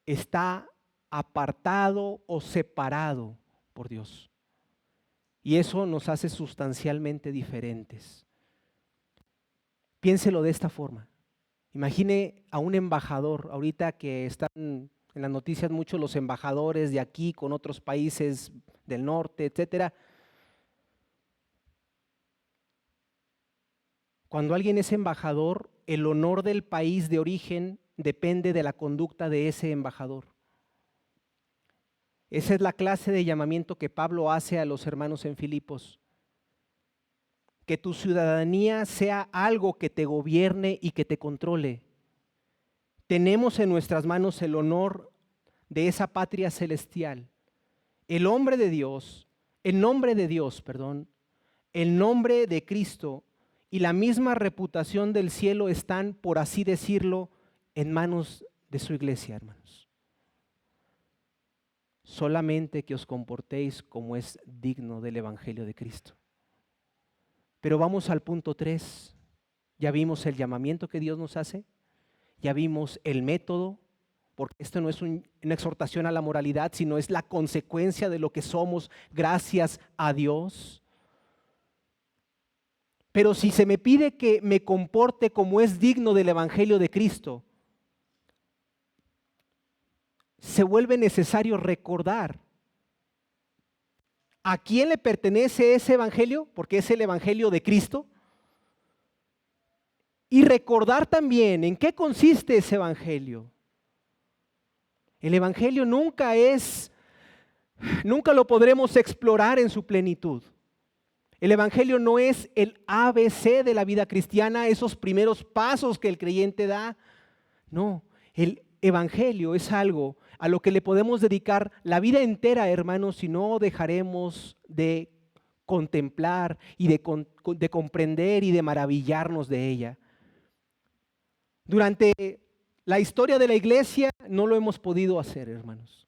está apartado o separado por Dios. Y eso nos hace sustancialmente diferentes. Piénselo de esta forma. Imagine a un embajador, ahorita que están en las noticias muchos los embajadores de aquí con otros países del norte, etcétera. Cuando alguien es embajador, el honor del país de origen depende de la conducta de ese embajador. Esa es la clase de llamamiento que Pablo hace a los hermanos en Filipos. Que tu ciudadanía sea algo que te gobierne y que te controle. Tenemos en nuestras manos el honor de esa patria celestial. El nombre de Dios, el nombre de Cristo y la misma reputación del cielo están, por así decirlo, en manos de su iglesia, hermanos. Solamente que os comportéis como es digno del Evangelio de Cristo. Pero vamos al punto 3. Ya vimos el llamamiento que Dios nos hace, ya vimos el método, porque esto no es una exhortación a la moralidad, sino es la consecuencia de lo que somos gracias a Dios. Pero si se me pide que me comporte como es digno del Evangelio de Cristo, se vuelve necesario recordar a quién le pertenece ese Evangelio, porque es el Evangelio de Cristo, y recordar también en qué consiste ese Evangelio. El Evangelio nunca lo podremos explorar en su plenitud. El Evangelio no es el ABC de la vida cristiana, esos primeros pasos que el creyente da. No, el Evangelio es algo a lo que le podemos dedicar la vida entera, hermanos, si no dejaremos de contemplar y de comprender y de maravillarnos de ella. Durante la historia de la iglesia no lo hemos podido hacer, hermanos.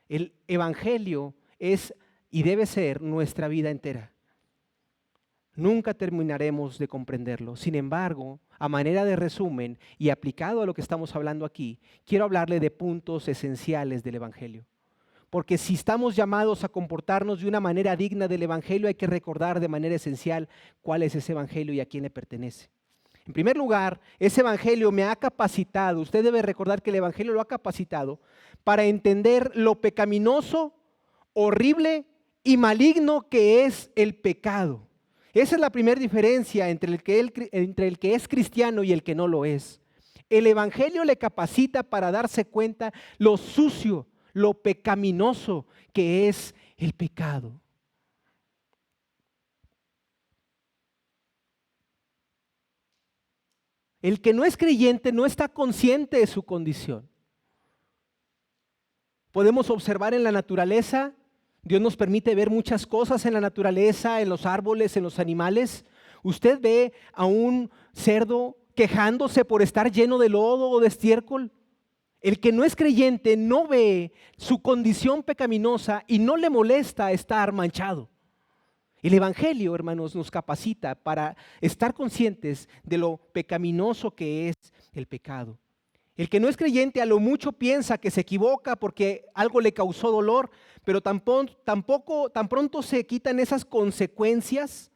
El Evangelio es y debe ser nuestra vida entera. Nunca terminaremos de comprenderlo. Sin embargo, a manera de resumen y aplicado a lo que estamos hablando aquí, quiero hablarle de puntos esenciales del Evangelio. Porque si estamos llamados a comportarnos de una manera digna del Evangelio, hay que recordar de manera esencial cuál es ese Evangelio y a quién le pertenece. En primer lugar, ese Evangelio me ha capacitado, usted debe recordar que el Evangelio lo ha capacitado para entender lo pecaminoso, horrible y maligno que es el pecado. Esa es la primera diferencia entre el que es cristiano y el que no lo es. El Evangelio le capacita para darse cuenta lo sucio, lo pecaminoso que es el pecado. El que no es creyente no está consciente de su condición. Podemos observar en la naturaleza, Dios nos permite ver muchas cosas en la naturaleza, en los árboles, en los animales. Usted ve a un cerdo quejándose por estar lleno de lodo o de estiércol. El que no es creyente no ve su condición pecaminosa y no le molesta estar manchado. El Evangelio, hermanos, nos capacita para estar conscientes de lo pecaminoso que es el pecado. El que no es creyente a lo mucho piensa que se equivoca porque algo le causó dolor, pero tan pronto se quitan esas consecuencias,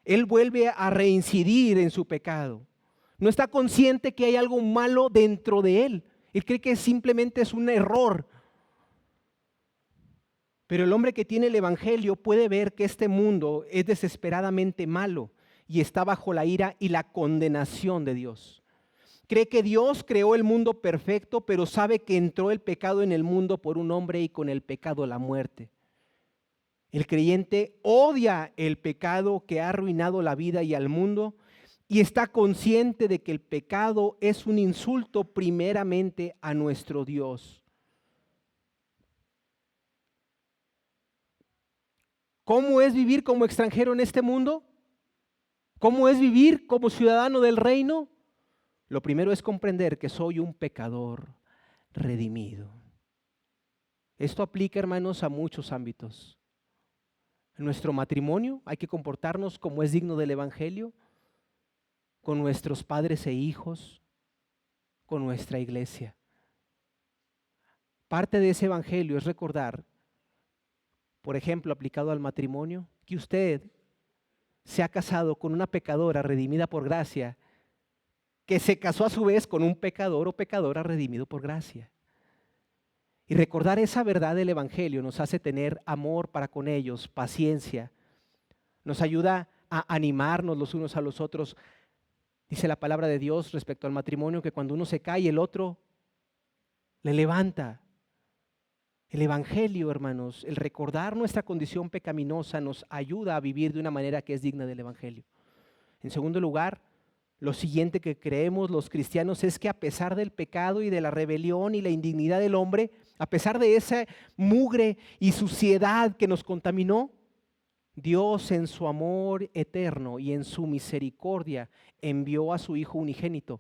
él vuelve a reincidir en su pecado. No está consciente que hay algo malo dentro de él. Él cree que simplemente es un error. Pero el hombre que tiene el evangelio puede ver que este mundo es desesperadamente malo y está bajo la ira y la condenación de Dios. Cree que Dios creó el mundo perfecto, pero sabe que entró el pecado en el mundo por un hombre y con el pecado la muerte. El creyente odia el pecado que ha arruinado la vida y al mundo y está consciente de que el pecado es un insulto primeramente a nuestro Dios. ¿Cómo es vivir como extranjero en este mundo? ¿Cómo es vivir como ciudadano del reino? Lo primero es comprender que soy un pecador redimido. Esto aplica, hermanos, a muchos ámbitos. En nuestro matrimonio hay que comportarnos como es digno del evangelio, con nuestros padres e hijos, con nuestra iglesia. Parte de ese evangelio es recordar, por ejemplo, aplicado al matrimonio, que usted se ha casado con una pecadora redimida por gracia, que se casó a su vez con un pecador o pecadora redimido por gracia. Y recordar esa verdad del evangelio nos hace tener amor para con ellos, paciencia, nos ayuda a animarnos los unos a los otros. Dice la palabra de Dios respecto al matrimonio que cuando uno se cae, el otro le levanta. El evangelio, hermanos, el recordar nuestra condición pecaminosa nos ayuda a vivir de una manera que es digna del evangelio. En segundo lugar, lo siguiente que creemos los cristianos es que a pesar del pecado y de la rebelión y la indignidad del hombre, a pesar de esa mugre y suciedad que nos contaminó, Dios en su amor eterno y en su misericordia envió a su Hijo unigénito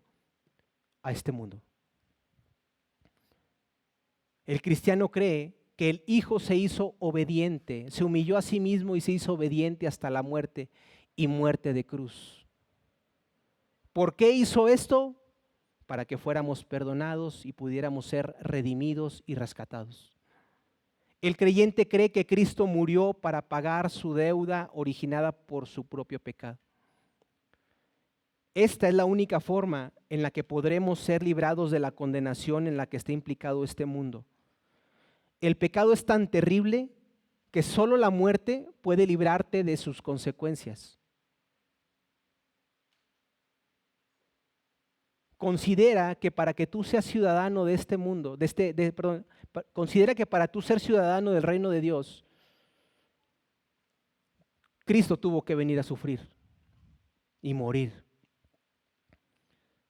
a este mundo. El cristiano cree que el Hijo se hizo obediente, se humilló a sí mismo y se hizo obediente hasta la muerte y muerte de cruz. ¿Por qué hizo esto? Para que fuéramos perdonados y pudiéramos ser redimidos y rescatados. El creyente cree que Cristo murió para pagar su deuda originada por su propio pecado. Esta es la única forma en la que podremos ser librados de la condenación en la que está implicado este mundo. El pecado es tan terrible que solo la muerte puede librarte de sus consecuencias. Considera que para que tú seas ciudadano de este mundo, considera que para tú ser ciudadano del reino de Dios, Cristo tuvo que venir a sufrir y morir.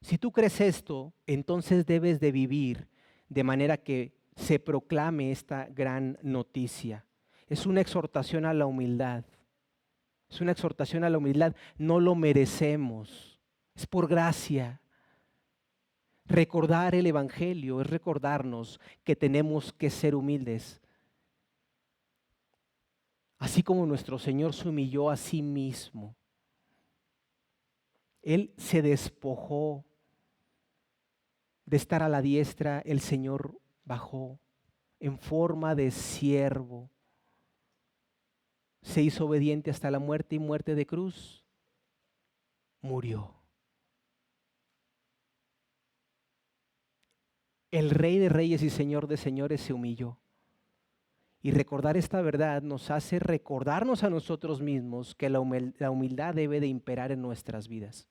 Si tú crees esto, entonces debes de vivir de manera que se proclame esta gran noticia. Es una exhortación a la humildad. Es una exhortación a la humildad. No lo merecemos. Es por gracia. Recordar el evangelio es recordarnos que tenemos que ser humildes. Así como nuestro Señor se humilló a sí mismo. Él se despojó de estar a la diestra, el Señor bajó en forma de siervo. Se hizo obediente hasta la muerte y muerte de cruz. Murió. El Rey de Reyes y Señor de Señores se humilló. Y recordar esta verdad nos hace recordarnos a nosotros mismos que la humildad debe de imperar en nuestras vidas.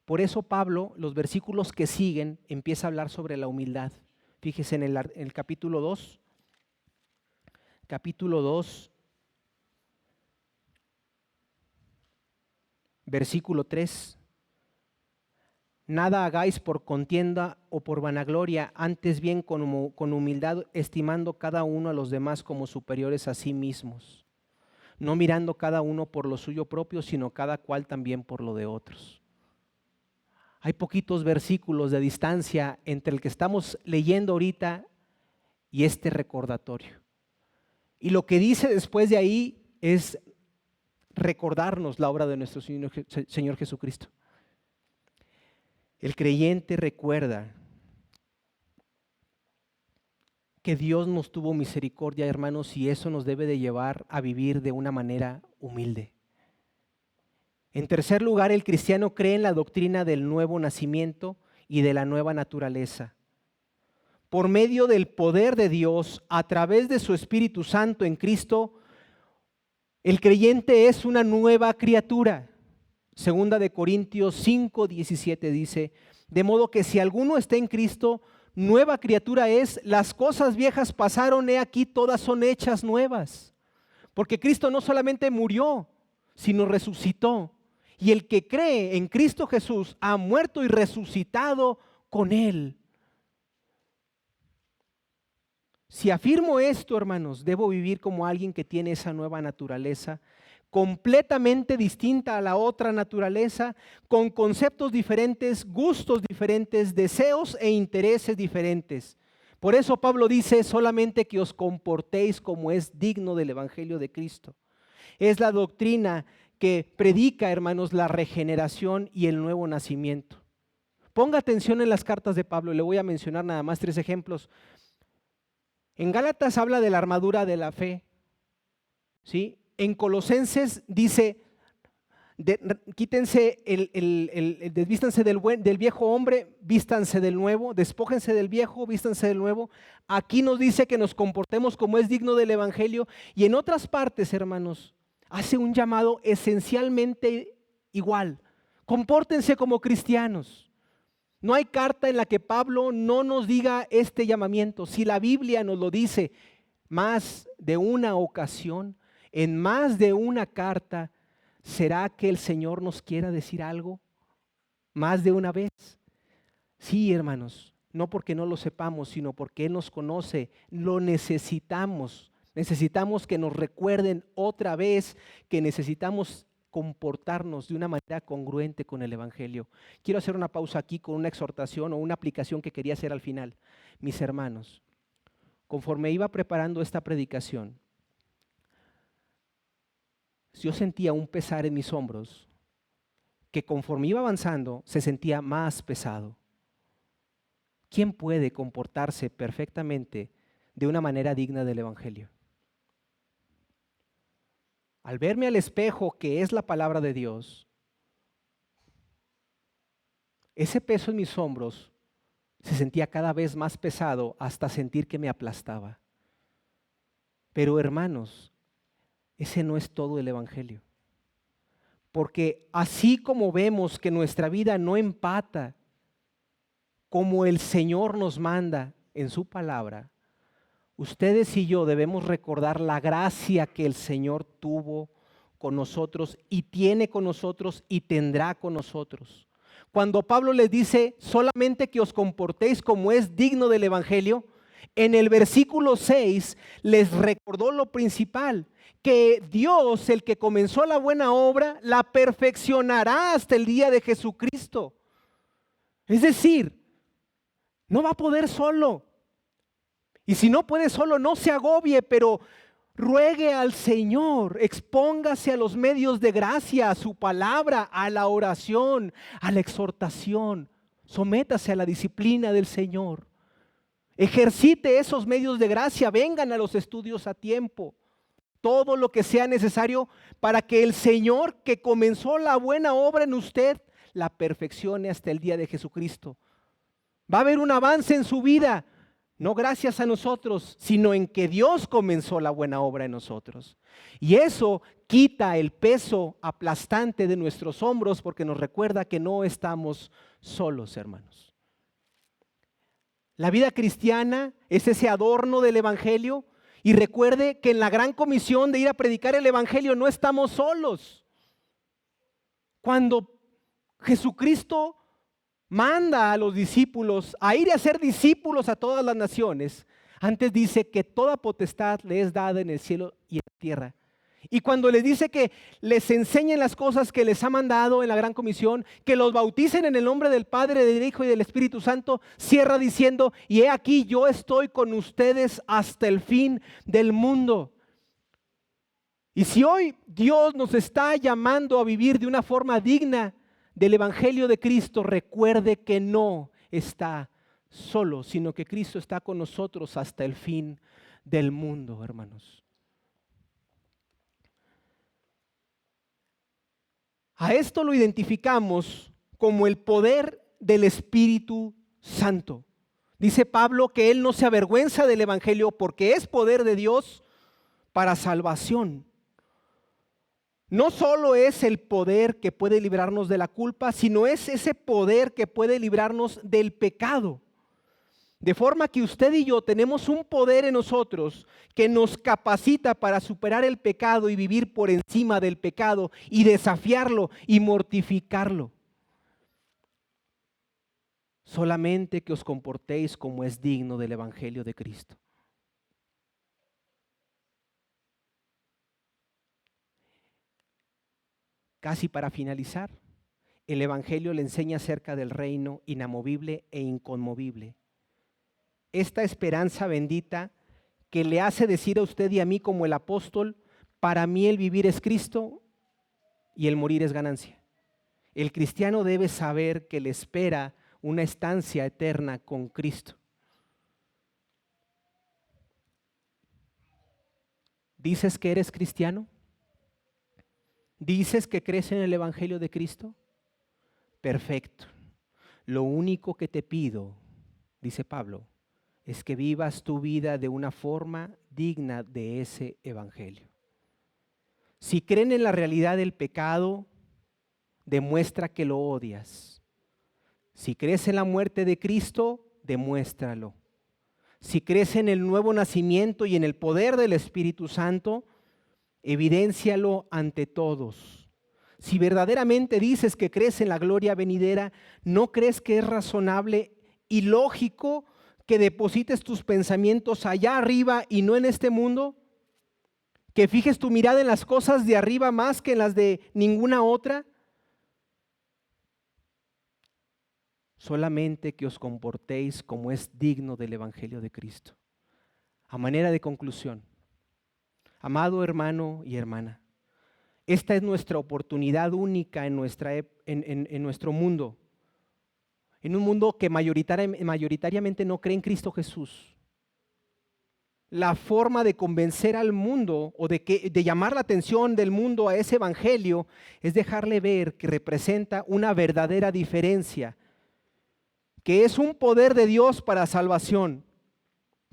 Por eso Pablo, los versículos que siguen, empieza a hablar sobre la humildad. Fíjese en el capítulo 2. Capítulo 2, versículo 3. Nada hagáis por contienda o por vanagloria, antes bien con humildad, estimando cada uno a los demás como superiores a sí mismos, no mirando cada uno por lo suyo propio, sino cada cual también por lo de otros. Hay poquitos versículos de distancia entre el que estamos leyendo ahorita y este recordatorio. Y lo que dice después de ahí es recordarnos la obra de nuestro Señor Jesucristo. El creyente recuerda que Dios nos tuvo misericordia, hermanos, y eso nos debe de llevar a vivir de una manera humilde. En tercer lugar, el cristiano cree en la doctrina del nuevo nacimiento y de la nueva naturaleza. Por medio del poder de Dios, a través de su Espíritu Santo en Cristo, el creyente es una nueva criatura. Segunda de Corintios 5:17 dice: de modo que si alguno está en Cristo, nueva criatura es, las cosas viejas pasaron, he aquí todas son hechas nuevas. Porque Cristo no solamente murió, sino resucitó. Y el que cree en Cristo Jesús ha muerto y resucitado con Él. Si afirmo esto, hermanos, debo vivir como alguien que tiene esa nueva naturaleza, completamente distinta a la otra naturaleza, con conceptos diferentes, gustos diferentes, deseos e intereses diferentes. Por eso Pablo dice solamente que os comportéis como es digno del Evangelio de Cristo. Es la doctrina que predica, hermanos, la regeneración y el nuevo nacimiento. Ponga atención en las cartas de Pablo, le voy a mencionar nada más 3 ejemplos. En Gálatas habla de la armadura de la fe, ¿sí? En Colosenses dice, quítense, desvístanse del viejo hombre, vístanse del nuevo, despójense del viejo, vístanse del nuevo. Aquí nos dice que nos comportemos como es digno del Evangelio, y en otras partes, hermanos, hace un llamado esencialmente igual. Compórtense como cristianos. No hay carta en la que Pablo no nos diga este llamamiento. Si la Biblia nos lo dice más de una ocasión, en más de una carta, ¿será que el Señor nos quiera decir algo más de una vez? Sí, hermanos, no porque no lo sepamos, sino porque Él nos conoce, lo necesitamos. Necesitamos que nos recuerden otra vez que necesitamos comportarnos de una manera congruente con el Evangelio. Quiero hacer una pausa aquí con una exhortación o una aplicación que quería hacer al final. Mis hermanos, conforme iba preparando esta predicación, yo sentía un pesar en mis hombros que conforme iba avanzando se sentía más pesado. ¿Quién puede comportarse perfectamente de una manera digna del Evangelio? Al verme al espejo, que es la palabra de Dios, ese peso en mis hombros se sentía cada vez más pesado hasta sentir que me aplastaba. Pero hermanos, ese no es todo el Evangelio. Porque así como vemos que nuestra vida no empata como el Señor nos manda en su palabra, ustedes y yo debemos recordar la gracia que el Señor tuvo con nosotros y tiene con nosotros y tendrá con nosotros. Cuando Pablo les dice solamente que os comportéis como es digno del Evangelio, en el versículo 6 les recordó lo principal, que Dios, el que comenzó la buena obra, la perfeccionará hasta el día de Jesucristo. Es decir, no va a poder solo. Y si no puede solo, no se agobie, pero ruegue al Señor, expóngase a los medios de gracia, a su palabra, a la oración, a la exhortación. Sométase a la disciplina del Señor. Ejercite esos medios de gracia, vengan a los estudios a tiempo. Todo lo que sea necesario para que el Señor que comenzó la buena obra en usted, la perfeccione hasta el día de Jesucristo. Va a haber un avance en su vida. No gracias a nosotros, sino en que Dios comenzó la buena obra en nosotros. Y eso quita el peso aplastante de nuestros hombros porque nos recuerda que no estamos solos, hermanos. La vida cristiana es ese adorno del Evangelio. Y recuerde que en la gran comisión de ir a predicar el Evangelio no estamos solos. Cuando Jesucristo manda a los discípulos a ir a ser discípulos a todas las naciones, antes dice que toda potestad le es dada en el cielo y en la tierra. Y cuando les dice que les enseñen las cosas que les ha mandado en la gran comisión, que los bauticen en el nombre del Padre, del Hijo y del Espíritu Santo, cierra diciendo: y he aquí yo estoy con ustedes hasta el fin del mundo. Y si hoy Dios nos está llamando a vivir de una forma digna del Evangelio de Cristo, recuerde que no está solo, sino que Cristo está con nosotros hasta el fin del mundo, hermanos. A esto lo identificamos como el poder del Espíritu Santo. Dice Pablo que él no se avergüenza del Evangelio porque es poder de Dios para salvación. No solo es el poder que puede librarnos de la culpa, sino es ese poder que puede librarnos del pecado. De forma que usted y yo tenemos un poder en nosotros que nos capacita para superar el pecado y vivir por encima del pecado y desafiarlo y mortificarlo. Solamente que os comportéis como es digno del Evangelio de Cristo. Casi para finalizar, el Evangelio le enseña acerca del reino inamovible e inconmovible. Esta esperanza bendita que le hace decir a usted y a mí como el apóstol, para mí el vivir es Cristo y el morir es ganancia. El cristiano debe saber que le espera una estancia eterna con Cristo. ¿Dices que eres cristiano? ¿Dices que crees en el Evangelio de Cristo? Perfecto. Lo único que te pido, dice Pablo, es que vivas tu vida de una forma digna de ese Evangelio. Si creen en la realidad del pecado, demuestra que lo odias. Si crees en la muerte de Cristo, demuéstralo. Si crees en el nuevo nacimiento y en el poder del Espíritu Santo, evidéncialo ante todos. Si verdaderamente dices que crees en la gloria venidera, ¿no crees que es razonable y lógico que deposites tus pensamientos allá arriba y no en este mundo? ¿Que fijes tu mirada en las cosas de arriba más que en las de ninguna otra? Solamente que os comportéis como es digno del Evangelio de Cristo. A manera de conclusión, amado hermano y hermana, esta es nuestra oportunidad única en nuestro mundo. En un mundo que mayoritariamente no cree en Cristo Jesús. La forma de convencer al mundo o de llamar la atención del mundo a ese evangelio es dejarle ver que representa una verdadera diferencia, que es un poder de Dios para salvación,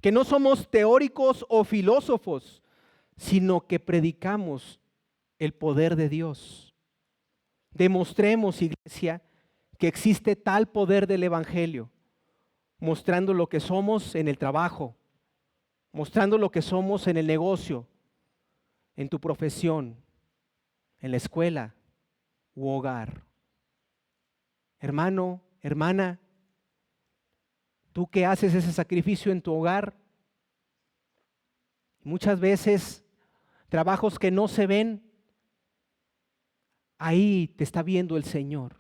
que no somos teóricos o filósofos, sino que predicamos el poder de Dios. Demostremos, iglesia, que existe tal poder del evangelio, mostrando lo que somos en el trabajo, mostrando lo que somos en el negocio, en tu profesión, en la escuela u hogar. Hermano, hermana, tú que haces ese sacrificio en tu hogar, muchas veces trabajos que no se ven, ahí te está viendo el Señor.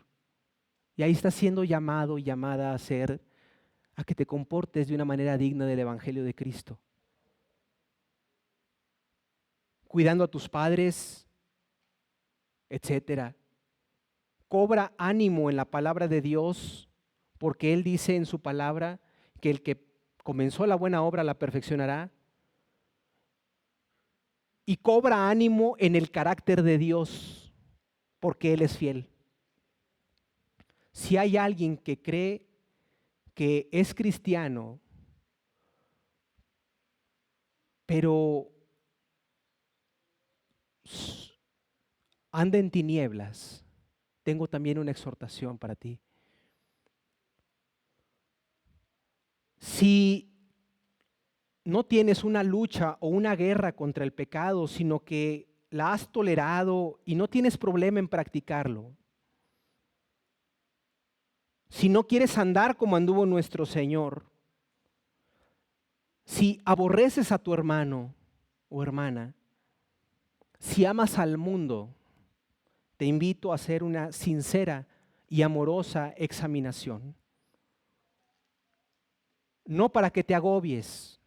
Y ahí estás siendo llamado y llamada a que te comportes de una manera digna del Evangelio de Cristo. Cuidando a tus padres, etcétera. Cobra ánimo en la palabra de Dios, porque Él dice en su palabra que el que comenzó la buena obra la perfeccionará. Y cobra ánimo en el carácter de Dios, porque Él es fiel. Si hay alguien que cree que es cristiano, pero anda en tinieblas, tengo también una exhortación para ti. Si no tienes una lucha o una guerra contra el pecado, sino que la has tolerado y no tienes problema en practicarlo, si no quieres andar como anduvo nuestro Señor, si aborreces a tu hermano o hermana, si amas al mundo, te invito a hacer una sincera y amorosa examinación. No para que te agobies.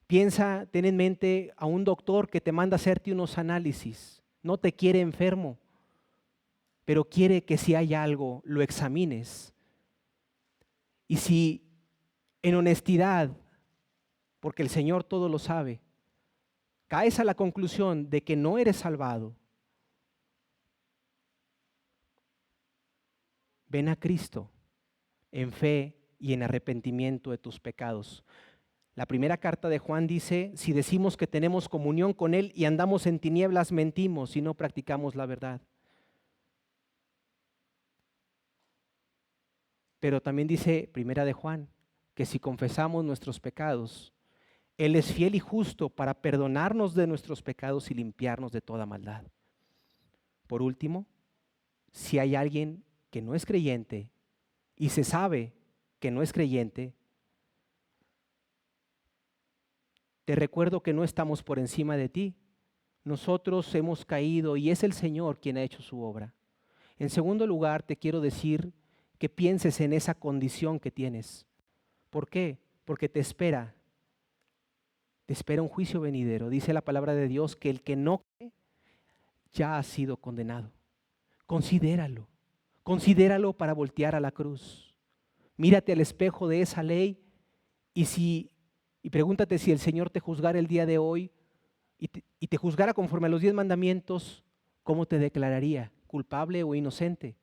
Piensa, ten en mente a un doctor que te manda a hacerte unos análisis. No te quiere enfermo, pero quiere que si hay algo, lo examines Y si en honestidad, porque el Señor todo lo sabe, caes a la conclusión de que no eres salvado, ven a Cristo en fe y en arrepentimiento de tus pecados. La primera carta de Juan dice, si decimos que tenemos comunión con Él y andamos en tinieblas, mentimos y no practicamos la verdad. Pero también dice primera de Juan, que si confesamos nuestros pecados, Él es fiel y justo para perdonarnos de nuestros pecados y limpiarnos de toda maldad. Por último, si hay alguien que no es creyente y se sabe que no es creyente, te recuerdo que no estamos por encima de ti. Nosotros hemos caído y es el Señor quien ha hecho su obra. En segundo lugar, te quiero decir que pienses en esa condición que tienes. ¿Por qué? Porque te espera un juicio venidero. Dice la palabra de Dios que el que no cree ya ha sido condenado. Considéralo, considéralo para voltear a la cruz. Mírate al espejo de esa ley y pregúntate si el Señor te juzgara el día de hoy y te juzgara conforme a los 10 mandamientos, ¿cómo te declararía? ¿Culpable o inocente?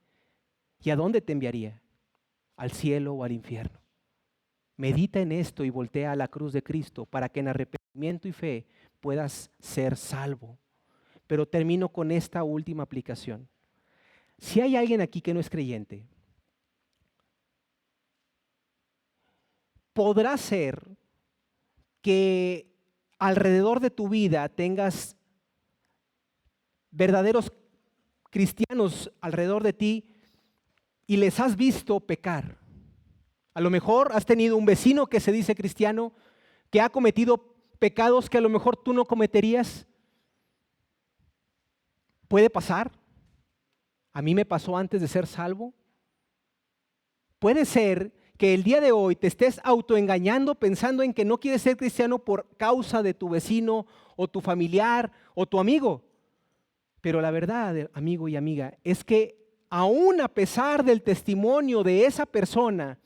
¿Y a dónde te enviaría? ¿Al cielo o al infierno? Medita en esto y voltea a la cruz de Cristo para que en arrepentimiento y fe puedas ser salvo. Pero termino con esta última aplicación. Si hay alguien aquí que no es creyente, podrá ser que alrededor de tu vida tengas verdaderos cristianos alrededor de ti y les has visto pecar. A lo mejor has tenido un vecino que se dice cristiano, que ha cometido pecados que a lo mejor tú no cometerías. ¿Puede pasar? A mí me pasó antes de ser salvo. Puede ser que el día de hoy te estés autoengañando pensando en que no quieres ser cristiano por causa de tu vecino o tu familiar o tu amigo. Pero la verdad, amigo y amiga, es que aún a pesar del testimonio de esa persona,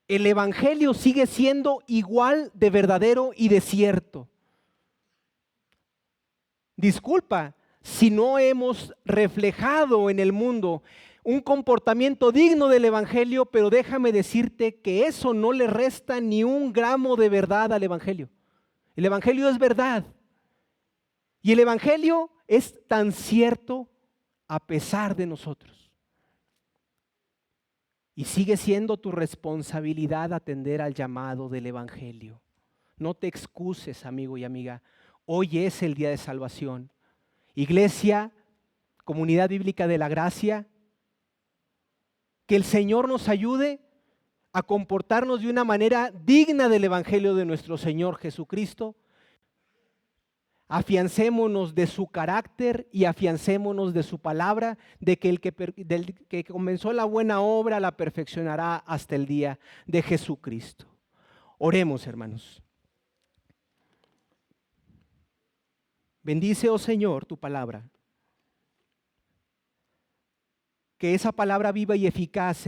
el evangelio sigue siendo igual de verdadero y de cierto. Disculpa si no hemos reflejado en el mundo un comportamiento digno del evangelio, pero déjame decirte que eso no le resta ni un gramo de verdad al evangelio. El evangelio es verdad. Y el evangelio es tan cierto a pesar de nosotros. Y sigue siendo tu responsabilidad atender al llamado del evangelio. No te excuses, amigo y amiga. Hoy es el día de salvación. Iglesia, Comunidad Bíblica de la Gracia, que el Señor nos ayude a comportarnos de una manera digna del evangelio de nuestro Señor Jesucristo. Afiancémonos de su carácter y afiancémonos de su palabra, de que del que comenzó la buena obra la perfeccionará hasta el día de Jesucristo. Oremos, hermanos. Bendice, oh Señor, tu palabra. Que esa palabra viva y eficaz